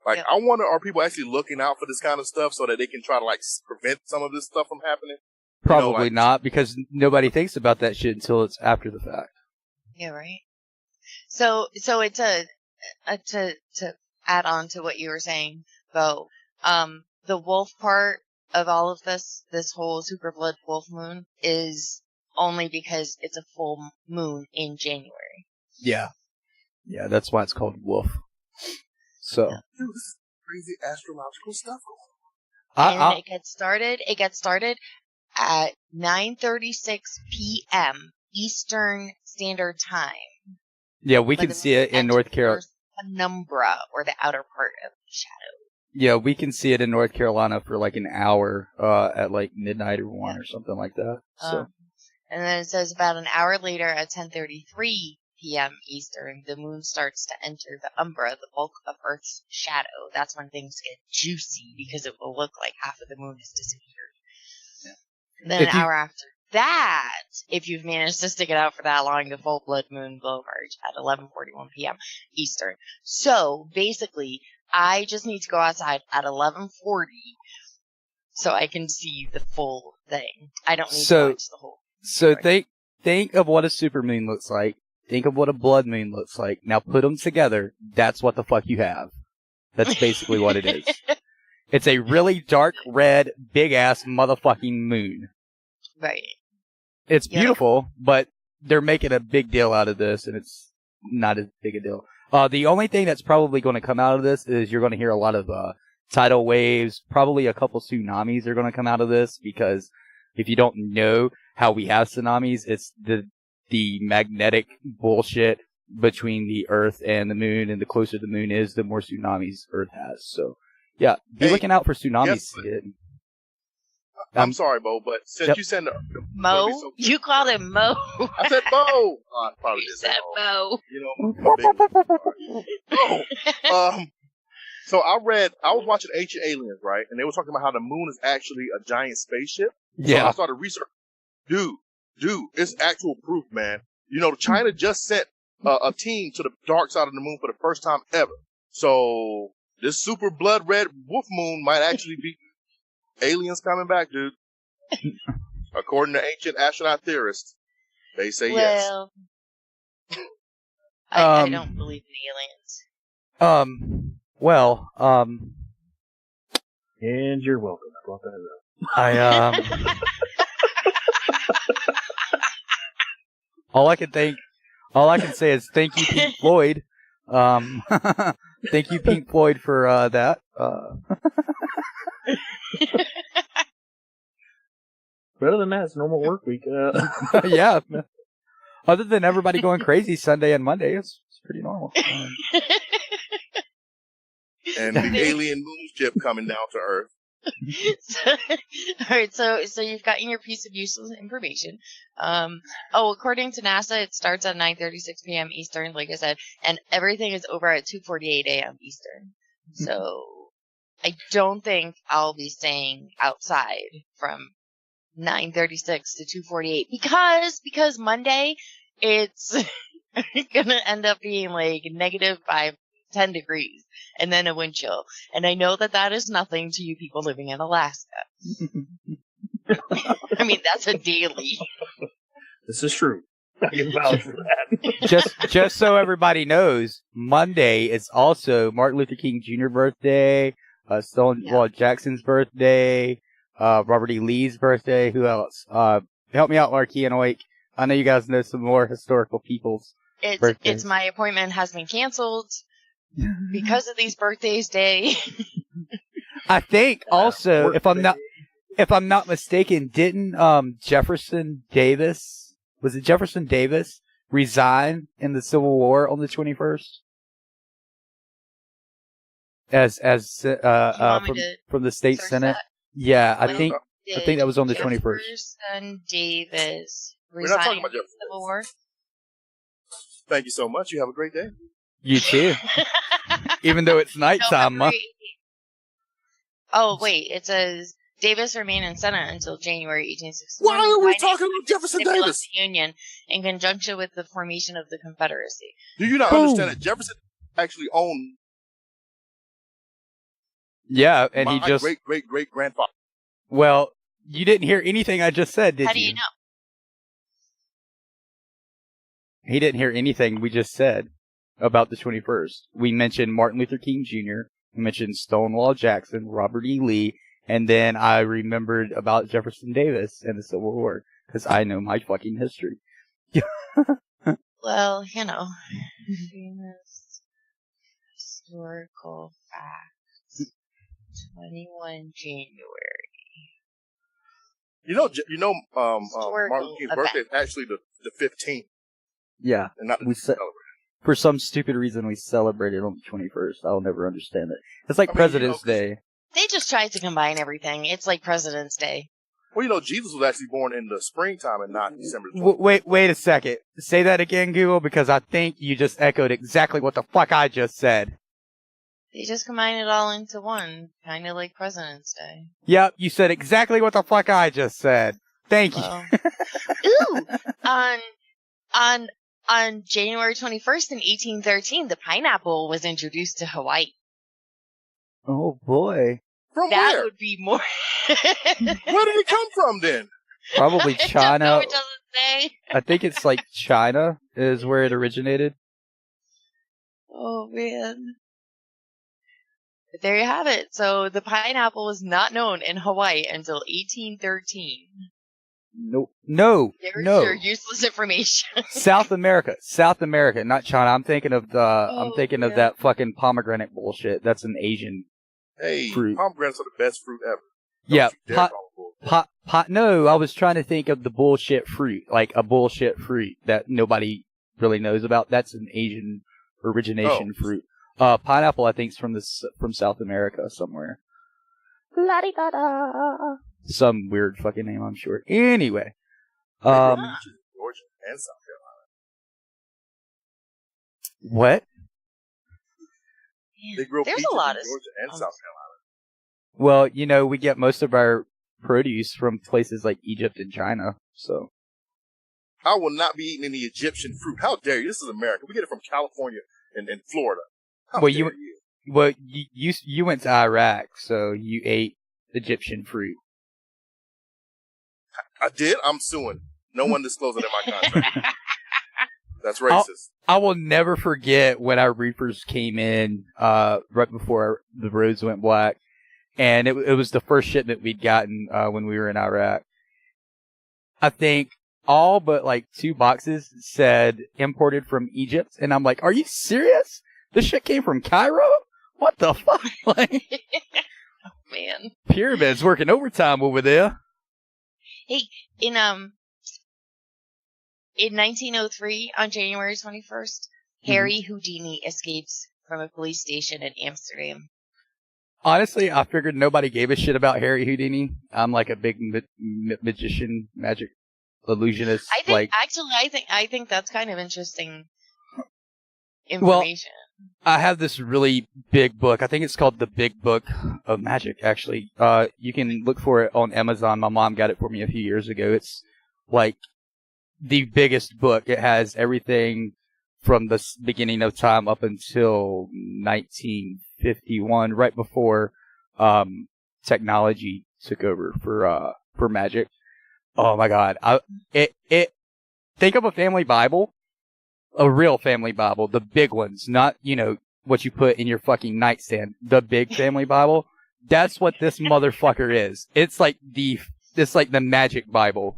Speaker 1: Like, I wonder, are people actually looking out for this kind of stuff so that they can try to like prevent some of this stuff from happening?
Speaker 15: Probably not, because nobody thinks about that shit until it's after the fact.
Speaker 3: Yeah, right. So it's to add on to what you were saying, Bo. The wolf part of all of this whole super blood wolf moon is only because it's a full moon in January.
Speaker 15: Yeah. Yeah, that's why it's called wolf. So.
Speaker 1: Dude, this is crazy astrological stuff going
Speaker 3: on. And it gets started at 9:36 p.m. Eastern Standard Time.
Speaker 15: Yeah, we can see it in North Carolina.
Speaker 3: Penumbra, or the outer part of the shadow.
Speaker 15: Yeah, we can see it in North Carolina for like an hour at like midnight or 1 or something like that. So.
Speaker 3: And then it says about an hour later at 10:33 p.m. Eastern, the moon starts to enter the umbra, the bulk of Earth's shadow. That's when things get juicy because it will look like half of the moon has disappeared. Yeah. And then an hour after that, if you've managed to stick it out for that long, the full blood moon will emerge at 11:41 p.m. Eastern. So basically, I just need to go outside at 11:40 so I can see the full thing. I don't need to watch the whole.
Speaker 15: So think of what a supermoon looks like. Think of what a blood moon looks like. Now put them together. That's what the fuck you have. That's basically what it is. It's a really dark red, big ass motherfucking moon.
Speaker 3: Right.
Speaker 15: It's beautiful, but they're making a big deal out of this, and it's not as big a deal. The only thing that's probably going to come out of this is you're going to hear a lot of tidal waves. Probably a couple tsunamis are going to come out of this, because if you don't know how we have tsunamis, it's the magnetic bullshit between the Earth and the moon, and the closer the moon is, the more tsunamis Earth has. So, yeah, be looking out for tsunamis.
Speaker 1: I'm sorry, Bo, but since you said
Speaker 3: Mo, you called him Mo.
Speaker 1: I said Bo. Oh, I probably
Speaker 3: you said Mo.
Speaker 1: You know, Bo. So I was watching Ancient Aliens, right? And they were talking about how the moon is actually a giant spaceship.
Speaker 15: Yeah.
Speaker 1: So I started researching. Dude, it's actual proof, man. You know, China just sent a team to the dark side of the moon for the first time ever. So this super blood red wolf moon might actually be aliens coming back, dude. According to ancient astronaut theorists, they say yes.
Speaker 3: I don't believe in aliens.
Speaker 15: Well,
Speaker 13: And you're welcome. I brought that up.
Speaker 15: all I can say is thank you, Pink Floyd. Thank you, Pink Floyd, for that.
Speaker 13: Better than that, it's a normal work week.
Speaker 15: Yeah. Other than everybody going crazy Sunday and Monday, it's pretty normal.
Speaker 1: And the alien moon ship coming down to Earth.
Speaker 3: All right, so you've gotten your piece of useless information. According to NASA, it starts at 9:36 p.m. Eastern, like I said, and everything is over at 2:48 a.m. Eastern. So I don't think I'll be staying outside from 9:36 to 2:48 because Monday it's gonna end up being like negative 10 degrees and then a wind chill. And I know that is nothing to you people living in Alaska. I mean, that's a daily.
Speaker 13: This is true. I can vouch for that.
Speaker 15: Just so everybody knows, Monday is also Martin Luther King Jr. birthday, Stonewall Jackson's birthday, Robert E. Lee's birthday. Who else? Help me out, Marquis and Oik. I know you guys know some more historical people's birthdays.
Speaker 3: It's my appointment has been canceled because of these birthdays day.
Speaker 15: I think also, if I'm not mistaken, didn't Jefferson Davis resign in the Civil War on the 21st? From the state senate.
Speaker 3: That?
Speaker 15: Yeah, I think that was on the 21st.
Speaker 3: Jefferson Davis
Speaker 1: We're not talking
Speaker 3: resigned
Speaker 1: about
Speaker 3: in the Civil War.
Speaker 1: Thank you so much. You have a great day.
Speaker 15: You too. Even though it's nighttime, huh?
Speaker 3: Oh wait, it says Davis remained in Senate until January 1861.
Speaker 1: Why are we talking about Jefferson Davis?
Speaker 3: The Union in conjunction with the formation of the Confederacy.
Speaker 1: Do you not understand that Jefferson actually owned?
Speaker 15: Yeah, and
Speaker 1: my
Speaker 15: he just
Speaker 1: great grandfather.
Speaker 15: Well, you didn't hear anything I just said, did you?
Speaker 3: How do you know?
Speaker 15: He didn't hear anything we just said about the 21st. We mentioned Martin Luther King Jr., we mentioned Stonewall Jackson, Robert E. Lee, and then I remembered about Jefferson Davis and the Civil War, because I know my fucking history.
Speaker 3: Well, famous historical facts. 21 January.
Speaker 1: Martin Luther King's birthday is actually the 15th.
Speaker 15: Yeah,
Speaker 1: and not
Speaker 15: for some stupid reason we celebrated on the 21st. I'll never understand it. It's like President's Day.
Speaker 3: They just tried to combine everything. It's like President's Day.
Speaker 1: Well, Jesus was actually born in the springtime and not December 20th.
Speaker 15: Wait a second. Say that again, Google, because I think you just echoed exactly what the fuck I just said.
Speaker 3: They just combined it all into one, kind of like President's Day.
Speaker 15: Yep, you said exactly what the fuck I just said. Thank you.
Speaker 3: Ooh, on January 21st in 1813, the pineapple was introduced to Hawaii.
Speaker 15: Oh boy.
Speaker 1: From
Speaker 3: that
Speaker 1: where?
Speaker 3: would be more.
Speaker 1: Where did it come from then?
Speaker 15: Probably China.
Speaker 3: No, it doesn't say.
Speaker 15: I think it's like China is where it originated.
Speaker 3: Oh man. But there you have it. So the pineapple was not known in Hawaii until 1813.
Speaker 15: No.
Speaker 3: There's your useless information.
Speaker 15: South America, not China. I'm thinking of of that fucking pomegranate bullshit. That's an Asian fruit.
Speaker 1: Pomegranates are the best fruit ever.
Speaker 15: Yeah, no, I was trying to think of the bullshit fruit, like a bullshit fruit that nobody really knows about. That's an Asian origination fruit. Pineapple, I think, is from South America somewhere. La-di-da-da. Some weird fucking name, I'm sure. Anyway.
Speaker 1: Georgia and South Carolina.
Speaker 15: What?
Speaker 1: They grow
Speaker 3: There's
Speaker 1: peaches
Speaker 3: a lot
Speaker 1: in
Speaker 3: of
Speaker 1: Georgia and South Carolina.
Speaker 15: Well, we get most of our produce from places like Egypt and China, so.
Speaker 1: I will not be eating any Egyptian fruit. How dare you? This is America. We get it from California and Florida. How dare you?
Speaker 15: Well, you went to Iraq, so you ate Egyptian fruit.
Speaker 1: I did? I'm suing. No one disclosed it in my contract. That's racist.
Speaker 15: I will never forget when our reefers came in right before the roads went black, and it was the first shipment we'd gotten when we were in Iraq. I think all but like 2 boxes said imported from Egypt, and I'm like, are you serious? This shit came from Cairo? What the fuck? Like,
Speaker 3: Man.
Speaker 15: Pyramid's working overtime over there.
Speaker 3: Hey, in 1903, on January 21st, Harry Houdini escapes from a police station in Amsterdam.
Speaker 15: Honestly, I figured nobody gave a shit about Harry Houdini. I'm like a big magician, magic illusionist.
Speaker 3: I think that's kind of interesting information.
Speaker 15: Well, I have this really big book. I think it's called The Big Book of Magic, actually. You can look for it on Amazon. My mom got it for me a few years ago. It's like the biggest book. It has everything from the beginning of time up until 1951, right before technology took over for magic. Oh my God! Think of a family Bible, a real family Bible, the big ones, not what you put in your fucking nightstand. The big family Bible. That's what this motherfucker is. It's like the magic Bible.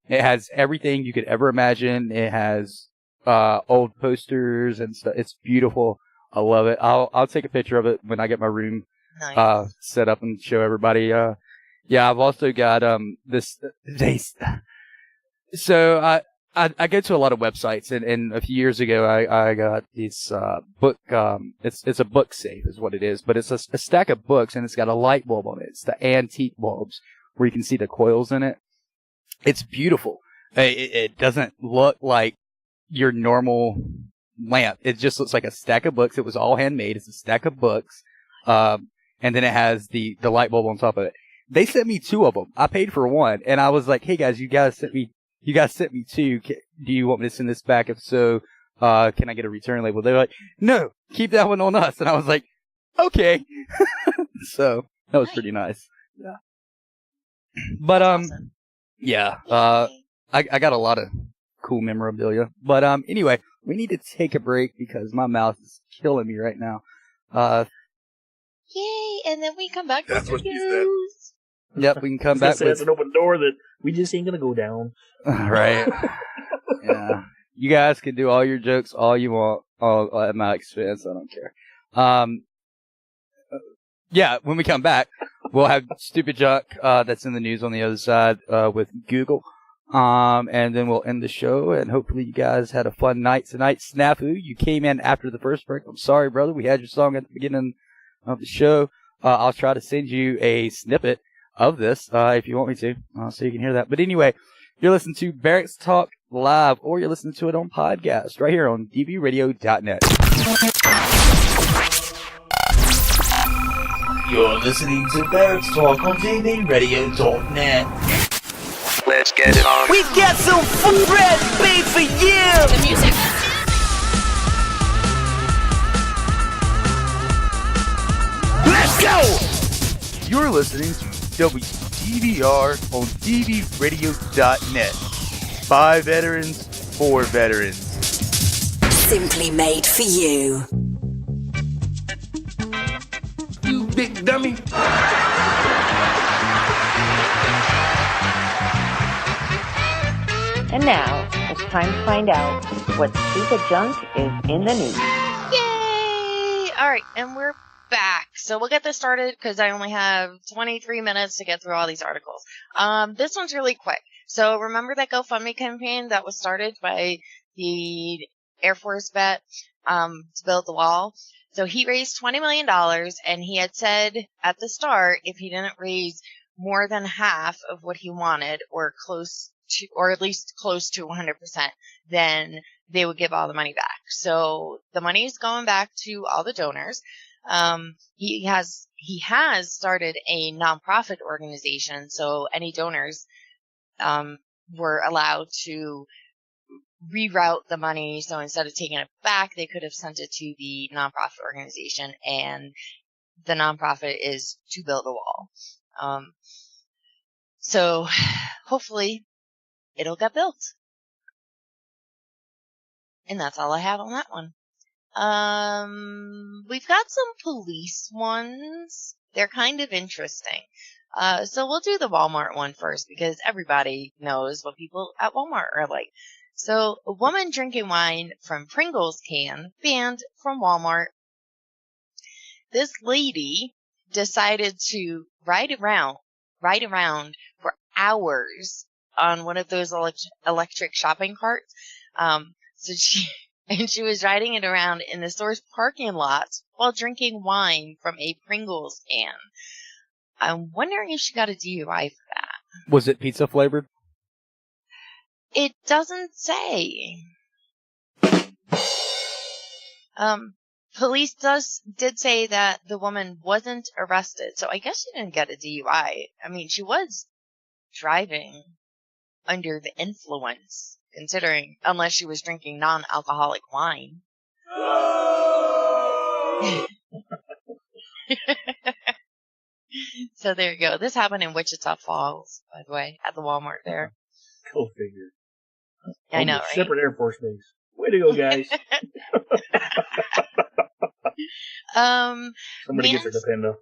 Speaker 15: It has everything you could ever imagine. It has old posters and stuff. It's beautiful. I love it. I'll take a picture of it when I get my room set up and show everybody. Yeah, I've also got this. So I go to a lot of websites, and a few years ago I got this book. It's a book safe is what it is, but it's a stack of books, and it's got a light bulb on it. It's the antique bulbs where you can see the coils in it. It's beautiful. It doesn't look like your normal lamp. It just looks like a stack of books. It was all handmade. It's a stack of books, and then it has the light bulb on top of it. They sent me 2 of them. I paid for 1, and I was like, "Hey guys, you guys sent me 2. Do you want me to send this back? If so, can I get a return label?" They were like, "No, keep that one on us." And I was like, "Okay." So that was pretty nice. Yeah. But yeah. I got a lot of cool memorabilia. But anyway, we need to take a break because my mouth is killing me right now.
Speaker 3: Yay! And then we come back
Speaker 1: That's
Speaker 3: with
Speaker 1: what you said.
Speaker 3: news.
Speaker 15: Yep, we can come back with
Speaker 13: That's an open door that we just ain't gonna go down.
Speaker 15: right. Yeah, you guys can do all your jokes all you want, all at my expense. I don't care. Yeah, when we come back, we'll have stupid junk that's in the news on the other side with Google. And then we'll end the show, and hopefully you guys had a fun night tonight. Snafu, you came in after the first break. I'm sorry, brother. We had your song at the beginning of the show. I'll try to send you a snippet of this if you want me to, so you can hear that. But anyway, you're listening to Barracks Talk Live, or you're listening to it on podcast right here on dvradio.net.
Speaker 12: You're listening to Barracks Talk on dvradio.net.
Speaker 8: Let's get it on.
Speaker 5: We've got some food made for you. The music.
Speaker 11: Let's go! You're listening to WTVR on dvradio.net. By veterans, for veterans.
Speaker 5: Simply made for you.
Speaker 11: You big dummy.
Speaker 16: And now, it's time to find out what stupid junk is in the news.
Speaker 3: Yay! Alright, and we're back. So we'll get this started because I only have 23 minutes to get through all these articles. This one's really quick. So remember that GoFundMe campaign that was started by the Air Force vet to build the wall? So he raised $20 million, and he had said at the start if he didn't raise more than half of what he wanted, or close to, or at least close to 100%, then they would give all the money back. So the money is going back to all the donors. He has started a nonprofit organization, so any donors were allowed to reroute the money. So instead of taking it back, they could have sent it to the nonprofit organization, and the nonprofit is to build a wall. So hopefully it'll get built. And that's all I have on that one. We've got some police ones. They're kind of interesting. So we'll do the Walmart one first because everybody knows what people at Walmart are like. So a woman drinking wine from Pringles can banned from Walmart. This lady decided to ride around for hours on one of those electric shopping carts. She was riding it around in the store's parking lots while drinking wine from a Pringles can. I'm wondering if she got a DUI for that.
Speaker 15: Was it pizza flavored?
Speaker 3: It doesn't say. Police did say that the woman wasn't arrested, so I guess she didn't get a DUI. I mean, she was driving under the influence, considering, unless she was drinking non-alcoholic wine. So there you go. This happened in Wichita Falls, by the way, at the Walmart there.
Speaker 13: Go figure.
Speaker 3: I know, right?
Speaker 13: Separate Air Force Base. Way to go, guys. Somebody gets a Nintendo.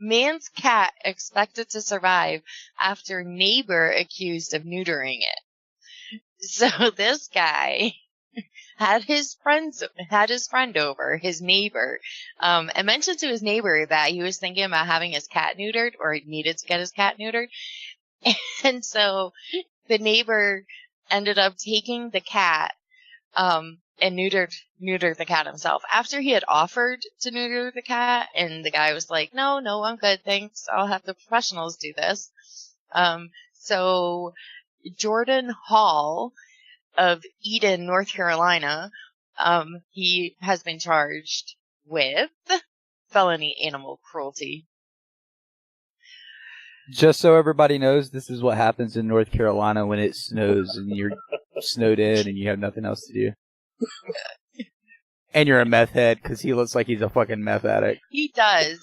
Speaker 3: Man's cat expected to survive after neighbor accused of neutering it. So this guy had his friend over, his neighbor, and mentioned to his neighbor that he was thinking about having his cat neutered, or he needed to get his cat neutered. And so the neighbor ended up taking the cat, and neutered the cat himself. After he had offered to neuter the cat, and the guy was like, no, I'm good, thanks. I'll have the professionals do this. So Jordan Hall of Eden, North Carolina, he has been charged with felony animal cruelty.
Speaker 15: Just so everybody knows, this is what happens in North Carolina when it snows and you're snowed in and you have nothing else to do. And you're a meth head because he looks like he's a fucking meth addict.
Speaker 3: He does.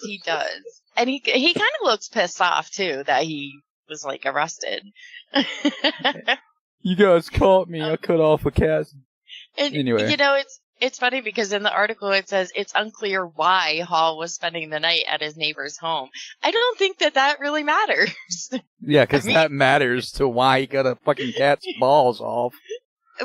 Speaker 3: And he kind of looks pissed off, too, that he was, like, arrested.
Speaker 15: You guys caught me. I cut off a cat.
Speaker 3: And,
Speaker 15: anyway.
Speaker 3: You know, it's funny because in the article it says it's unclear why Hall was spending the night at his neighbor's home. I don't think that really matters.
Speaker 15: Yeah, because that matters to why he got a fucking cat's balls off.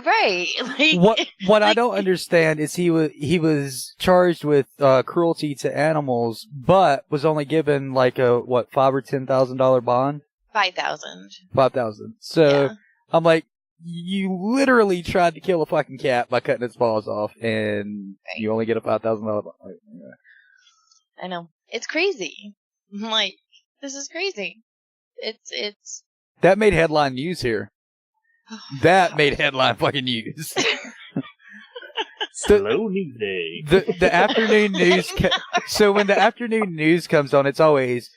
Speaker 3: Right. Like,
Speaker 15: what I don't understand is he was charged with cruelty to animals, but was only given like a $5,000 or $10,000 bond. $5,000. So yeah. I'm like, you literally tried to kill a fucking cat by cutting its balls off, and you only get a $5,000 bond.
Speaker 3: I know, it's crazy. I'm like, this is crazy. It's
Speaker 15: that made headline news here. That made headline fucking news.
Speaker 13: Slow news day.
Speaker 15: The afternoon news. So when the afternoon news comes on, it's always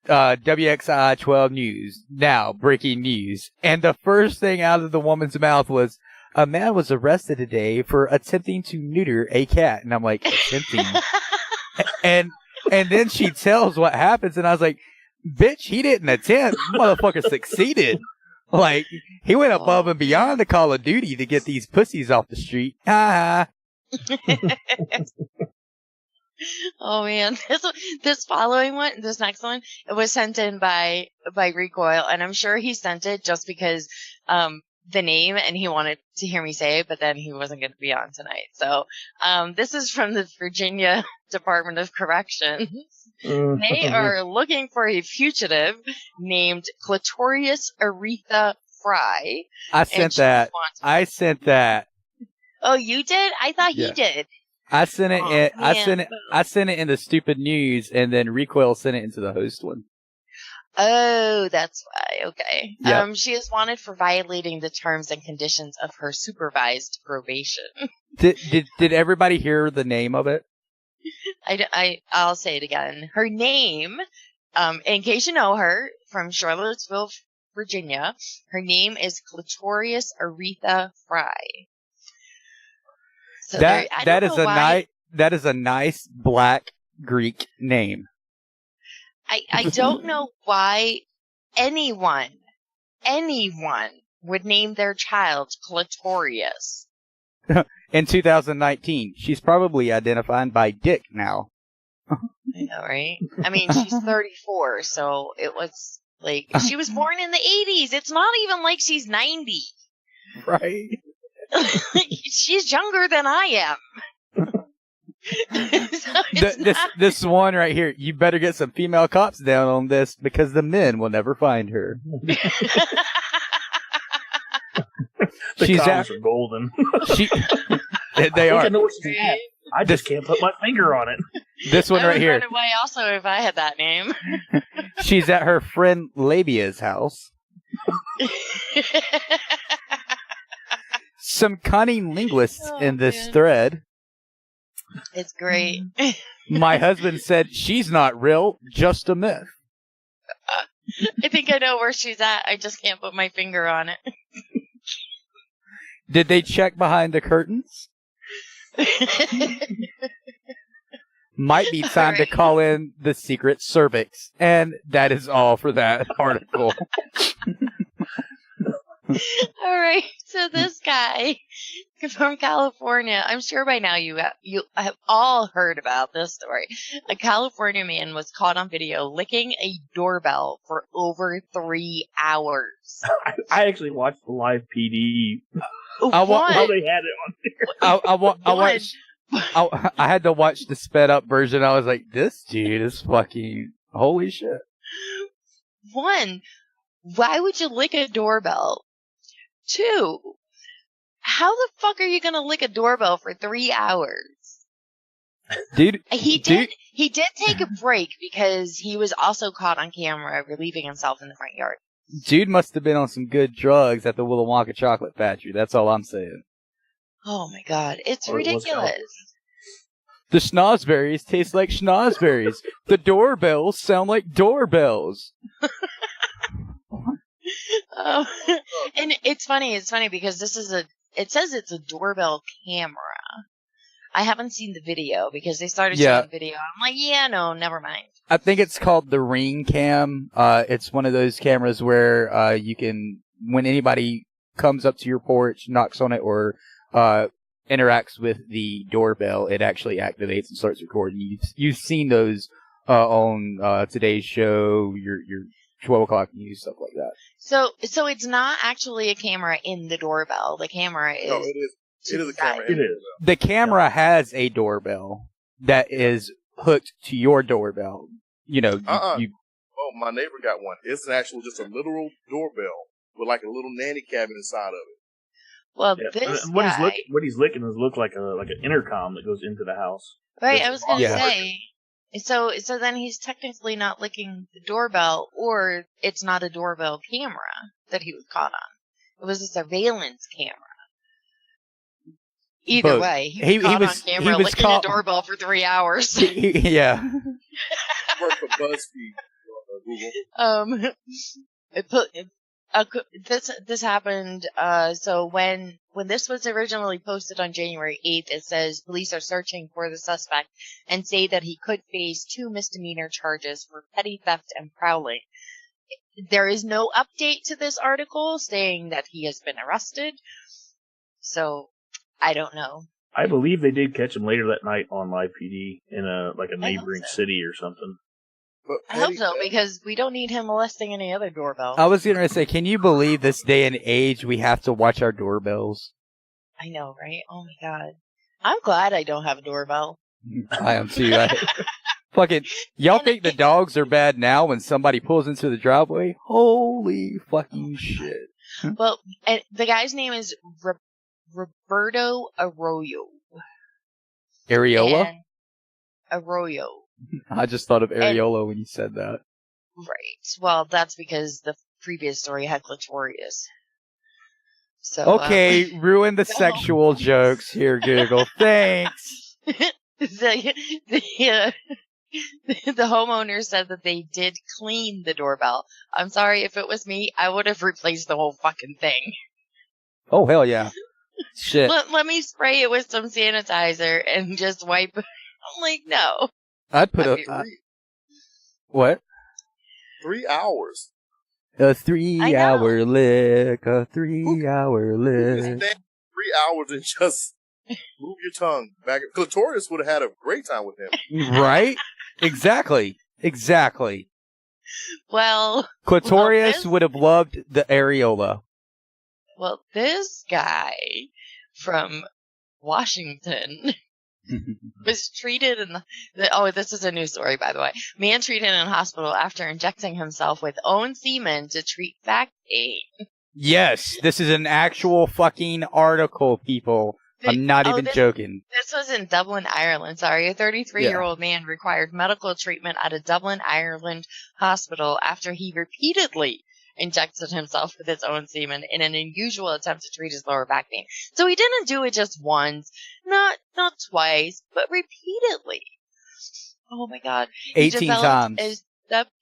Speaker 15: WXI 12 News. Now, breaking news. And the first thing out of the woman's mouth was, a man was arrested today for attempting to neuter a cat. And I'm like, attempting? and then she tells what happens, and I was like, bitch, he didn't attempt. Motherfucker succeeded. Like, he went above and beyond the Call of Duty to get these pussies off the street. Ha ha.
Speaker 3: Oh man, this following one, this next one, it was sent in by Recoil, and I'm sure he sent it just because the name, and he wanted to hear me say it, but then he wasn't going to be on tonight. So this is from the Virginia Department of Corrections. They are looking for a fugitive named Clitorius Aretha Fry.
Speaker 15: I sent that.
Speaker 3: Oh, you did? I thought he did.
Speaker 15: I sent it. I sent it in the stupid news, and then Recoil sent it into the host one.
Speaker 3: Oh, that's why. Okay.
Speaker 15: Yep.
Speaker 3: She is wanted for violating the terms and conditions of her supervised probation.
Speaker 15: Did everybody hear the name of it?
Speaker 3: I'll say it again. Her name, in case you know her, from Charlottesville, Virginia, her name is Clitorius Aretha Fry. So
Speaker 15: that is a nice black Greek name.
Speaker 3: I don't know why anyone would name their child Clitorius.
Speaker 15: In 2019, she's probably identified by Dick now.
Speaker 3: I know, right? I mean, she's 34, so it was like, she was born in the 80s. It's not even like she's 90.
Speaker 15: Right.
Speaker 3: She's younger than I am.
Speaker 15: This one right here, you better get some female cops down on this because the men will never find her.
Speaker 13: The cops are golden.
Speaker 15: They are.
Speaker 13: I know what she's at. I just can't put my finger on it.
Speaker 15: This one
Speaker 3: I
Speaker 15: right
Speaker 3: would
Speaker 15: here.
Speaker 3: run away also if I had that name.
Speaker 15: She's at her friend Labia's house. Some cunning linguists in this thread.
Speaker 3: It's great.
Speaker 15: My husband said she's not real, just a myth.
Speaker 3: I think I know where she's at. I just can't put my finger on it.
Speaker 15: Did they check behind the curtains? Might be time to call in the secret cervix. And that is all for that article.
Speaker 3: All right, so this guy from California, I'm sure by now you have all heard about this story. A California man was caught on video licking a doorbell for over 3 hours.
Speaker 13: I actually watched the live PD.
Speaker 15: How
Speaker 13: they had it on there.
Speaker 15: I had to watch the sped up version. I was like, this dude is fucking holy shit.
Speaker 3: One, why would you lick a doorbell? 2, how the fuck are you gonna lick a doorbell for 3 hours?
Speaker 15: Dude,
Speaker 3: he did take a break because he was also caught on camera relieving himself in the front yard.
Speaker 15: Dude must have been on some good drugs at the Willy Wonka chocolate factory. That's all I'm saying.
Speaker 3: Oh my god, it's ridiculous.
Speaker 15: The schnozberries taste like schnozberries. The doorbells sound like doorbells.
Speaker 3: And it's funny because it says it's a doorbell camera. I haven't seen the video because they started showing the video. I'm like, yeah, no, never mind.
Speaker 15: I think it's called the Ring Cam. It's one of those cameras where you can, when anybody comes up to your porch, knocks on it, or interacts with the doorbell, it actually activates and starts recording. You've seen those on today's show, your 12 o'clock news, stuff like that.
Speaker 3: So it's not actually a camera in the doorbell. The camera is.
Speaker 1: No, it is. It is a camera.
Speaker 13: It is.
Speaker 15: The camera has a doorbell that is hooked to your doorbell. You know,
Speaker 1: Oh, my neighbor got one. It's an actual, just a literal doorbell with like a little nanny cabin inside of it.
Speaker 3: Well,
Speaker 13: what he's licking look like an intercom that goes into the house.
Speaker 3: Right, I was gonna say. So then he's technically not licking the doorbell, or it's not a doorbell camera that he was caught on. It was a surveillance camera. Either way, he was caught on camera licking a doorbell for 3 hours.
Speaker 15: Yeah.
Speaker 1: Work for BuzzFeed, Google.
Speaker 3: This happened. So when this was originally posted on January 8th, it says police are searching for the suspect and say that he could face 2 misdemeanor charges for petty theft and prowling. There is no update to this article saying that he has been arrested. So I don't know.
Speaker 13: I believe they did catch him later that night on live PD in a neighboring city or something.
Speaker 3: I hope so, because we don't need him molesting any other doorbell.
Speaker 15: I was going to say, can you believe this day and age we have to watch our doorbells?
Speaker 3: I know, right? Oh my god. I'm glad I don't have a doorbell.
Speaker 15: I am too. Fucking, y'all think the dogs are bad now when somebody pulls into the driveway? Holy fucking shit.
Speaker 3: Well, and the guy's name is Roberto Arroyo.
Speaker 15: Areola?
Speaker 3: Arroyo.
Speaker 15: I just thought of areola when you said that.
Speaker 3: Right. Well, that's because the previous story had clitorius. So,
Speaker 15: okay, ruin the sexual jokes here, Google. Thanks.
Speaker 3: The homeowner said that they did clean the doorbell. I'm sorry, if it was me, I would have replaced the whole fucking thing.
Speaker 15: Oh, hell yeah. Shit.
Speaker 3: Let me spray it with some sanitizer and just wipe. I'm like, no.
Speaker 15: I'd put what?
Speaker 1: 3 hours.
Speaker 2: A 3-hour lick, a 3-hour lick.
Speaker 1: Stand 3 hours and just move your tongue back. Clitoris would have had a great time with him.
Speaker 2: Right? Exactly.
Speaker 3: Well,
Speaker 2: Clitorius would have loved the areola.
Speaker 3: well, this guy from Washington was treated in this is a news story, by the way. Man treated in hospital after injecting himself with own semen to treat back pain.
Speaker 2: Yes, this is an actual fucking article, people. I'm not even joking.
Speaker 3: This was in Dublin, Ireland. Sorry, a 33-year-old man required medical treatment at a Dublin, Ireland hospital after he repeatedly injected himself with his own semen in an unusual attempt to treat his lower back pain. So he didn't do it just once, not twice, but repeatedly. Oh my God! He
Speaker 2: 18
Speaker 3: developed
Speaker 2: times.
Speaker 3: a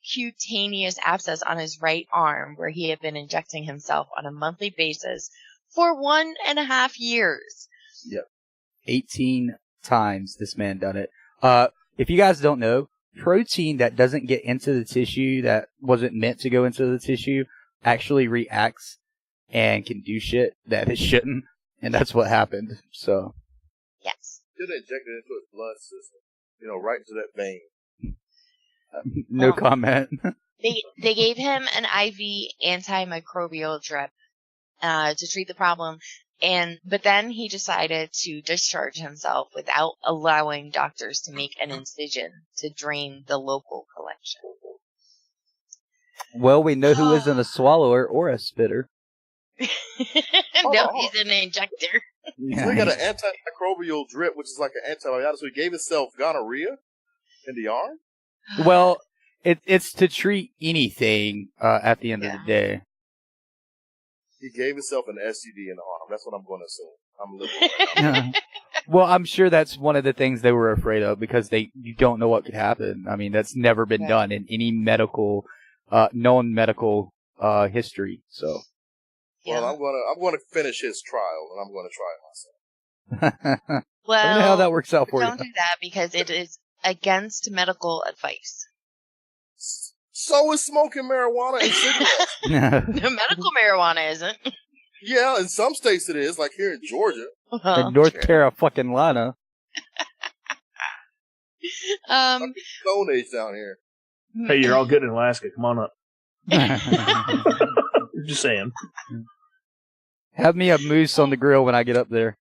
Speaker 3: subcutaneous abscess on his right arm, where he had been injecting himself on a monthly basis for 1.5 years.
Speaker 2: Yep. 18 times this man done it. If you guys don't know, protein that doesn't get into the tissue that wasn't meant to go into the tissue actually reacts and can do shit that it shouldn't, and that's what happened. So
Speaker 3: yes,
Speaker 1: should have injected it into his blood system, right into that vein.
Speaker 2: No comment.
Speaker 3: They gave him an IV antimicrobial drip to treat the problem, but then he decided to discharge himself without allowing doctors to make an incision to drain the local collection.
Speaker 2: Well, we know who isn't a swallower or a spitter.
Speaker 3: No, he's an injector.
Speaker 1: So he got an antimicrobial drip, which is like an antibiotic. So he gave himself gonorrhea in the arm?
Speaker 2: Well, it's to treat anything at the end of the day.
Speaker 1: He gave himself an STD in the arm. That's what I'm going to assume. I'm living.
Speaker 2: Well, I'm sure that's one of the things they were afraid of because you don't know what could happen. I mean, that's never been done in any known medical history. So.
Speaker 1: Well, I'm going to finish his trial, and I'm going to try it myself.
Speaker 3: Well,
Speaker 2: I don't know how that works out for you.
Speaker 3: Don't do that because it is against medical advice.
Speaker 1: So is smoking marijuana and cigarettes.
Speaker 3: The medical marijuana isn't.
Speaker 1: Yeah, in some states it is, like here in Georgia.
Speaker 2: In North Carolina.
Speaker 1: Stone Age down here.
Speaker 13: Hey, you're all good in Alaska. Come on up. Just saying.
Speaker 2: Have me a moose on the grill when I get up there.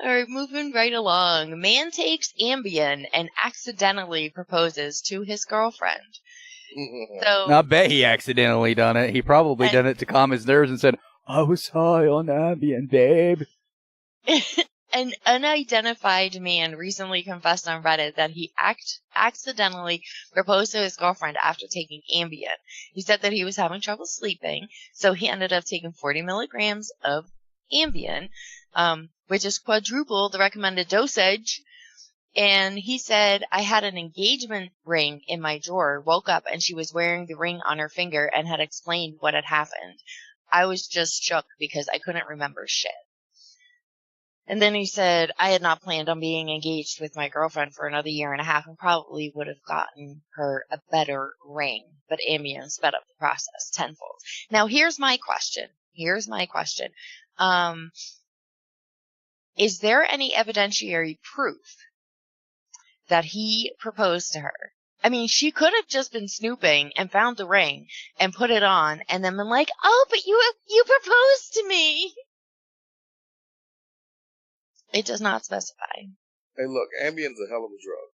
Speaker 3: All right, moving right along. Man takes Ambien and accidentally proposes to his girlfriend. So
Speaker 2: I bet he accidentally done it. He probably done it to calm his nerves and said, I was high on Ambien, babe.
Speaker 3: An unidentified man recently confessed on Reddit that he accidentally proposed to his girlfriend after taking Ambien. He said that he was having trouble sleeping, so he ended up taking 40 milligrams of Ambien, which is quadruple the recommended dosage. And he said, I had an engagement ring in my drawer, woke up, and she was wearing the ring on her finger and had explained what had happened. I was just shook because I couldn't remember shit. And then he said, I had not planned on being engaged with my girlfriend for another 1.5 years and probably would have gotten her a better ring. But Ambien sped up the process tenfold. Now, here's my question. Is there any evidentiary proof that he proposed to her? I mean, she could have just been snooping and found the ring and put it on and then been like, oh, but you proposed to me. It does not specify.
Speaker 1: Hey, look, Ambien's a hell of a drug.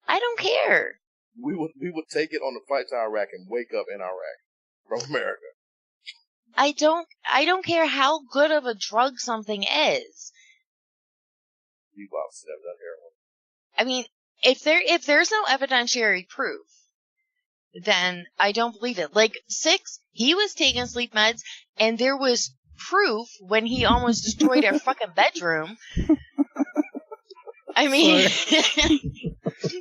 Speaker 3: I don't care.
Speaker 1: We would take it on the flight to Iraq and wake up in Iraq from America.
Speaker 3: I don't care how good of a drug something is.
Speaker 1: You've obviously never done heroin.
Speaker 3: I mean, if there's no evidentiary proof, then I don't believe it. Like, 6, he was taking sleep meds, and there was proof when he almost destroyed our fucking bedroom. I mean,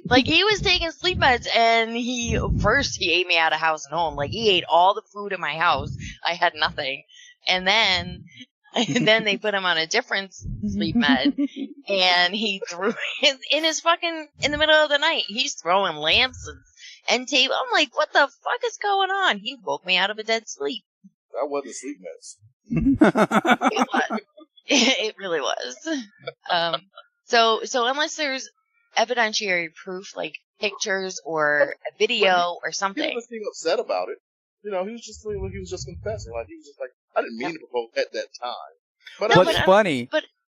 Speaker 3: like, he was taking sleep meds, and he ate me out of house and home. Like, he ate all the food in my house. I had nothing. And then they put him on a different sleep med, and he threw in the middle of the night, he's throwing lamps end table. I'm like, what the fuck is going on? He woke me out of a dead sleep.
Speaker 1: That wasn't sleep medicine.
Speaker 3: It was. It really was. So unless there's evidentiary proof, like pictures or a video or something.
Speaker 1: He was being upset about it. He was just confessing. Like, he was just like, I didn't mean to propose at that time. But
Speaker 15: What's funny?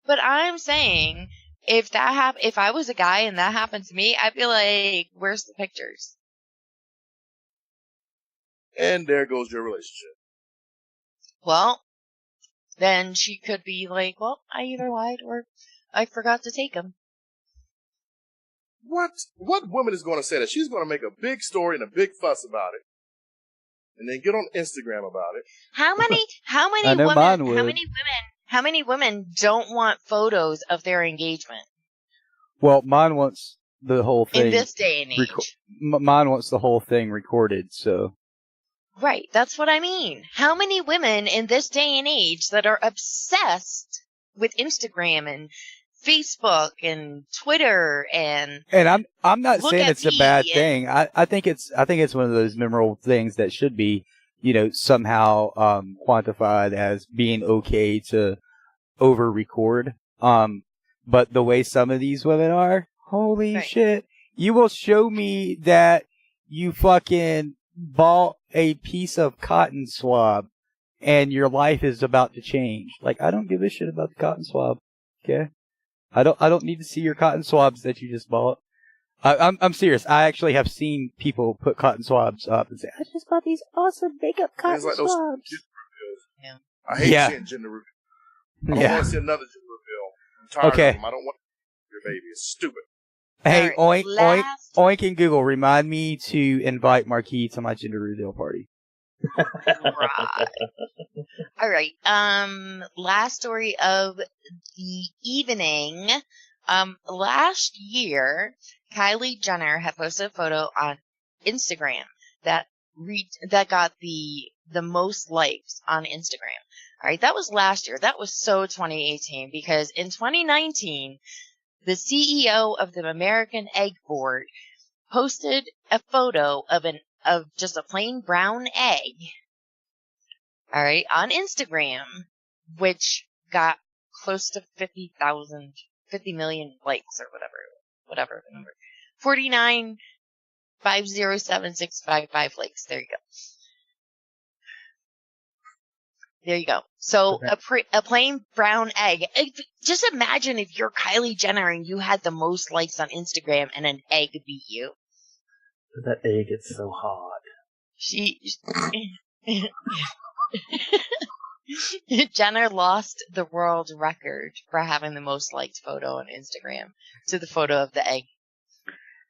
Speaker 3: But I'm saying, if I was a guy and that happened to me, I'd be like, where's the pictures?
Speaker 1: And there goes your relationship.
Speaker 3: Well, then she could be like, well, I either lied or I forgot to take them.
Speaker 1: What woman is going to say that? She's going to make a big story and a big fuss about it, and then get on Instagram about it.
Speaker 3: How many
Speaker 15: I know mine
Speaker 3: women?
Speaker 15: would.
Speaker 3: How many women don't want photos of their engagement
Speaker 15: Well, mine wants the whole thing.
Speaker 3: in this day and age?
Speaker 15: Mine wants the whole thing recorded, so.
Speaker 3: Right, that's what I mean. How many women in this day and age that are obsessed with Instagram and Facebook and Twitter and
Speaker 15: I'm not
Speaker 3: look
Speaker 15: saying
Speaker 3: at
Speaker 15: it's a
Speaker 3: me
Speaker 15: bad
Speaker 3: and-
Speaker 15: thing. I think it's one of those memorable things that should be, somehow quantified as being okay to over record. But the way some of these women are, holy shit. You will show me that you fucking bought a piece of cotton swab and your life is about to change. Like, I don't give a shit about the cotton swab. Okay? I don't need to see your cotton swabs that you just bought. I'm serious. I actually have seen people put cotton swabs up and say, I just bought these awesome makeup cotton
Speaker 1: It's like those
Speaker 15: swabs.
Speaker 1: gender reveals. I hate
Speaker 15: Yeah.
Speaker 1: seeing gender reveals. I don't
Speaker 15: Yeah.
Speaker 1: want to see another gender reveal. I'm tired
Speaker 15: Okay.
Speaker 1: of them. I don't want your baby. It's stupid.
Speaker 15: Hey,
Speaker 3: Alright,
Speaker 15: oink and Google, remind me to invite Marquis to my gender reveal party.
Speaker 3: All right. Last story of the evening. Last year, Kylie Jenner had posted a photo on Instagram that got the most likes on Instagram. All right, that was last year. That was so 2018 because in 2019, the CEO of the American Egg Board posted a photo of just a plain brown egg. All right, on Instagram, which got close to 50 million likes or whatever the number. 49,507,655 likes. There you go. There you go. So a plain brown egg. Just imagine if you're Kylie Jenner and you had the most likes on Instagram and an egg beat you.
Speaker 13: That egg is so hot.
Speaker 3: Jenner lost the world record for having the most liked photo on Instagram to the photo of the egg.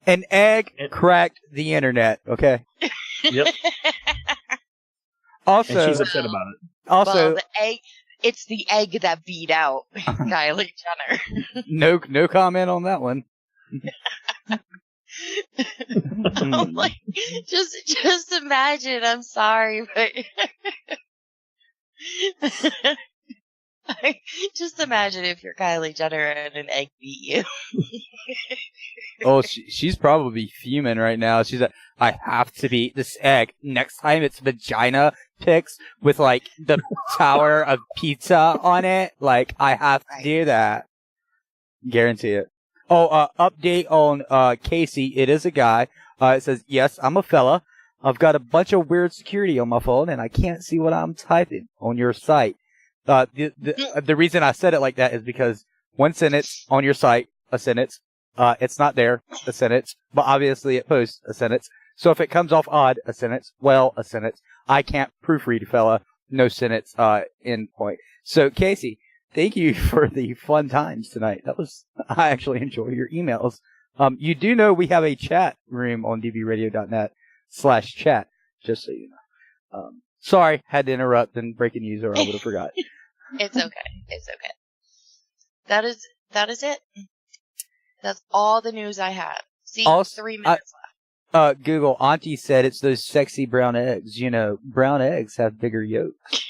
Speaker 15: An egg cracked the internet, okay?
Speaker 13: Yep.
Speaker 15: Also,
Speaker 13: and she's upset about it.
Speaker 15: Also,
Speaker 3: well, it's the egg that beat out Kylie Jenner.
Speaker 15: no comment on that one.
Speaker 3: I'm like, just imagine. I'm sorry, but just imagine if you're Kylie Jenner and an egg beat you.
Speaker 15: Oh, she's probably fuming right now. She's like, I have to beat this egg. Next time it's vagina pics with like the tower of pizza on it. Like, I have to do that. Guarantee it. Oh, update on Casey. It is a guy. It says, yes, I'm a fella. I've got a bunch of weird security on my phone and I can't see what I'm typing on your site. The reason I said it like that is because one sentence on your site, a sentence. It's not there, a sentence, but obviously it posts a sentence. So if it comes off odd, a sentence, well, a sentence. I can't proofread, fella. No sentence, end point. So Casey, thank you for the fun times tonight. I actually enjoy your emails. You do know we have a chat room on dbradio.net/chat, just so you know. Sorry, had to interrupt and breaking news or I would have forgot.
Speaker 3: It's okay. It's okay. That is it. That's all the news I have. See,
Speaker 15: Also,
Speaker 3: 3 minutes left.
Speaker 15: Google, Auntie said it's those sexy brown eggs. You know, brown eggs have bigger yolks.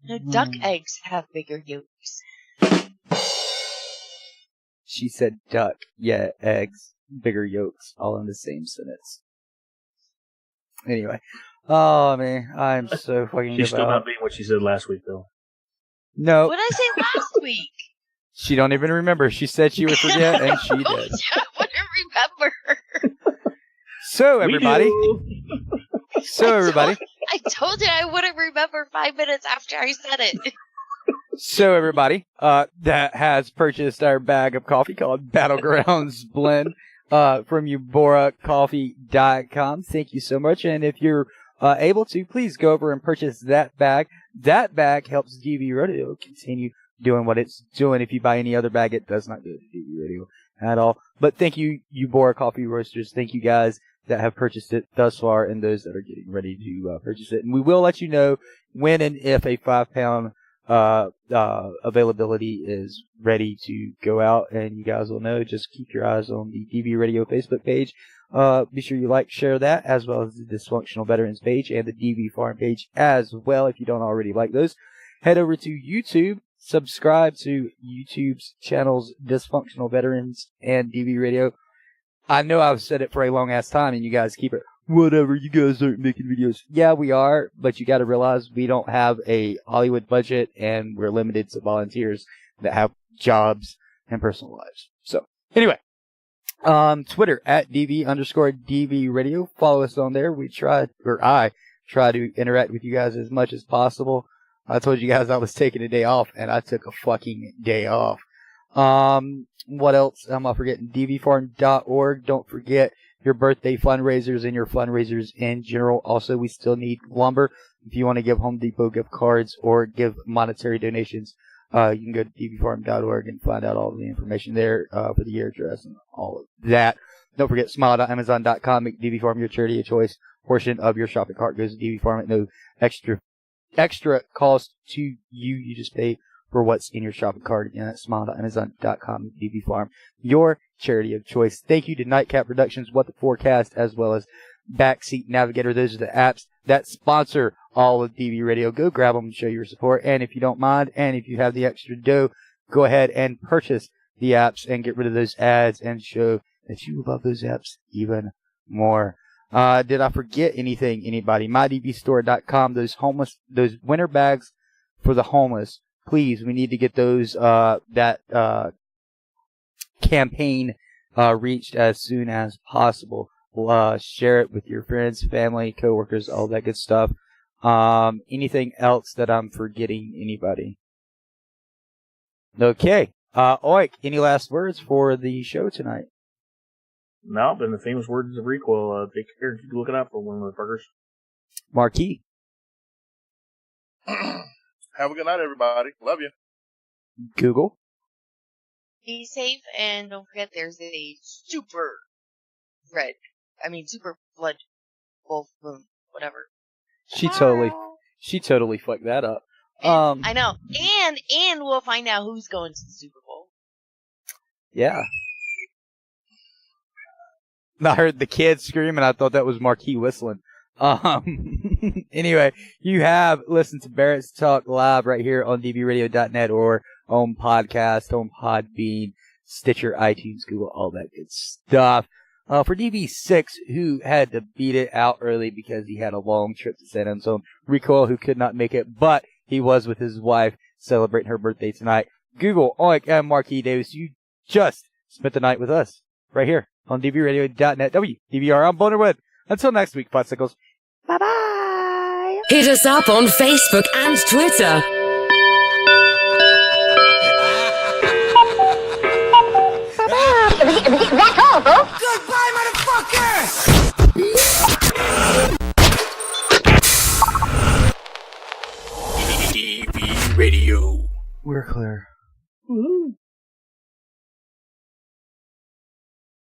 Speaker 3: No, duck eggs have bigger yolks.
Speaker 15: She said duck. Yeah, eggs.
Speaker 2: bigger yolks all in the same sentence. Anyway. Oh, man. I'm so fucking
Speaker 13: She's still not being what she said last week, though.
Speaker 2: No.
Speaker 3: What did I say last week?
Speaker 2: She don't even remember. She said she would forget, and she did.
Speaker 3: I wouldn't remember.
Speaker 2: So, everybody.
Speaker 3: I told you I wouldn't remember 5 minutes after I said it.
Speaker 2: So, everybody that has purchased our bag of coffee called Battlegrounds Blend from UboraCoffee.com, thank you so much. And if you're able to, please go over and purchase that bag. That bag helps DV Radio continue doing what it's doing. If you buy any other bag, it does not go to DV Radio at all. But thank you, Ubora Coffee Roasters. Thank you guys that have purchased it thus far and those that are getting ready to purchase it. And we will let you know when and if a 5-pound availability is ready to go out, and you guys will know. Just keep your eyes on the DV Radio Facebook page. Be sure you like, share that, as well as the Dysfunctional Veterans page and the DV Farm page as well, if you don't already like those. Head over to YouTube, subscribe to YouTube's channels Dysfunctional Veterans and DV Radio. I know I've said it for a long ass time, and you guys keep it, whatever, you guys aren't making videos. Yeah, we are, but you got to realize we don't have a Hollywood budget, and we're limited to volunteers that have jobs and personal lives. So, anyway, Twitter at DV_DV Radio. Follow us on there. I try to interact with you guys as much as possible. I told you guys I was taking a day off, and I took a fucking day off. What else am I forgetting? dvfarm.org. Don't forget your birthday fundraisers and your fundraisers in general. Also, we still need lumber. If you want to give Home Depot gift cards or give monetary donations, you can go to dvfarm.org and find out all of the information there for the year address and all of that. Don't forget smile.amazon.com. Make DV Farm your charity of choice. Portion of your shopping cart goes to DV Farm at no extra cost to you. You just pay for what's in your shopping cart. Again, that's smile.amazon.com. DV Farm, your charity of choice. Thank you to Nightcap Productions, What the Forecast, as well as Backseat Navigator. Those are the apps that sponsor all of DV Radio. Go grab them and show your support. And if you don't mind, and if you have the extra dough, go ahead and purchase the apps and get rid of those ads and show that you love those apps even more. Did I forget anything, anybody? MyDBStore.com, those winter bags for the homeless. Please, we need to get those, campaign, reached as soon as possible. Share it with your friends, family, coworkers, all that good stuff. Anything else that I'm forgetting, anybody? Okay. Oik, any last words for the show tonight?
Speaker 13: No, but in the famous words of Recoil, take care, keep looking out for one of the fuckers.
Speaker 2: Marquis.
Speaker 1: Have a good night, everybody. Love you.
Speaker 2: Google.
Speaker 3: Be safe, and don't forget there's a super blood wolf moon, whatever.
Speaker 2: She totally fucked that up.
Speaker 3: I know. And we'll find out who's going to the Super Bowl.
Speaker 2: Yeah. I heard the kids scream, and I thought that was Marquis whistling. Anyway, you have listened to Barracks Talk live right here on dvradio.net or on podcast, on Podbean, Stitcher, iTunes, Google, all that good stuff. For DV6, who had to beat it out early because he had a long trip to San Antonio. Recoil, who could not make it, but he was with his wife celebrating her birthday tonight. Google, Oik, and Marquis Davis, you just spent the night with us right here on dvradio.net. WDVR, I'm Bonerwood. Until next week, Popsicles. Bye-bye.
Speaker 17: Hit us up on Facebook and Twitter.
Speaker 5: That's all, folks. Goodbye, motherfucker!
Speaker 11: DV Radio.
Speaker 2: We're clear.
Speaker 13: Woohoo.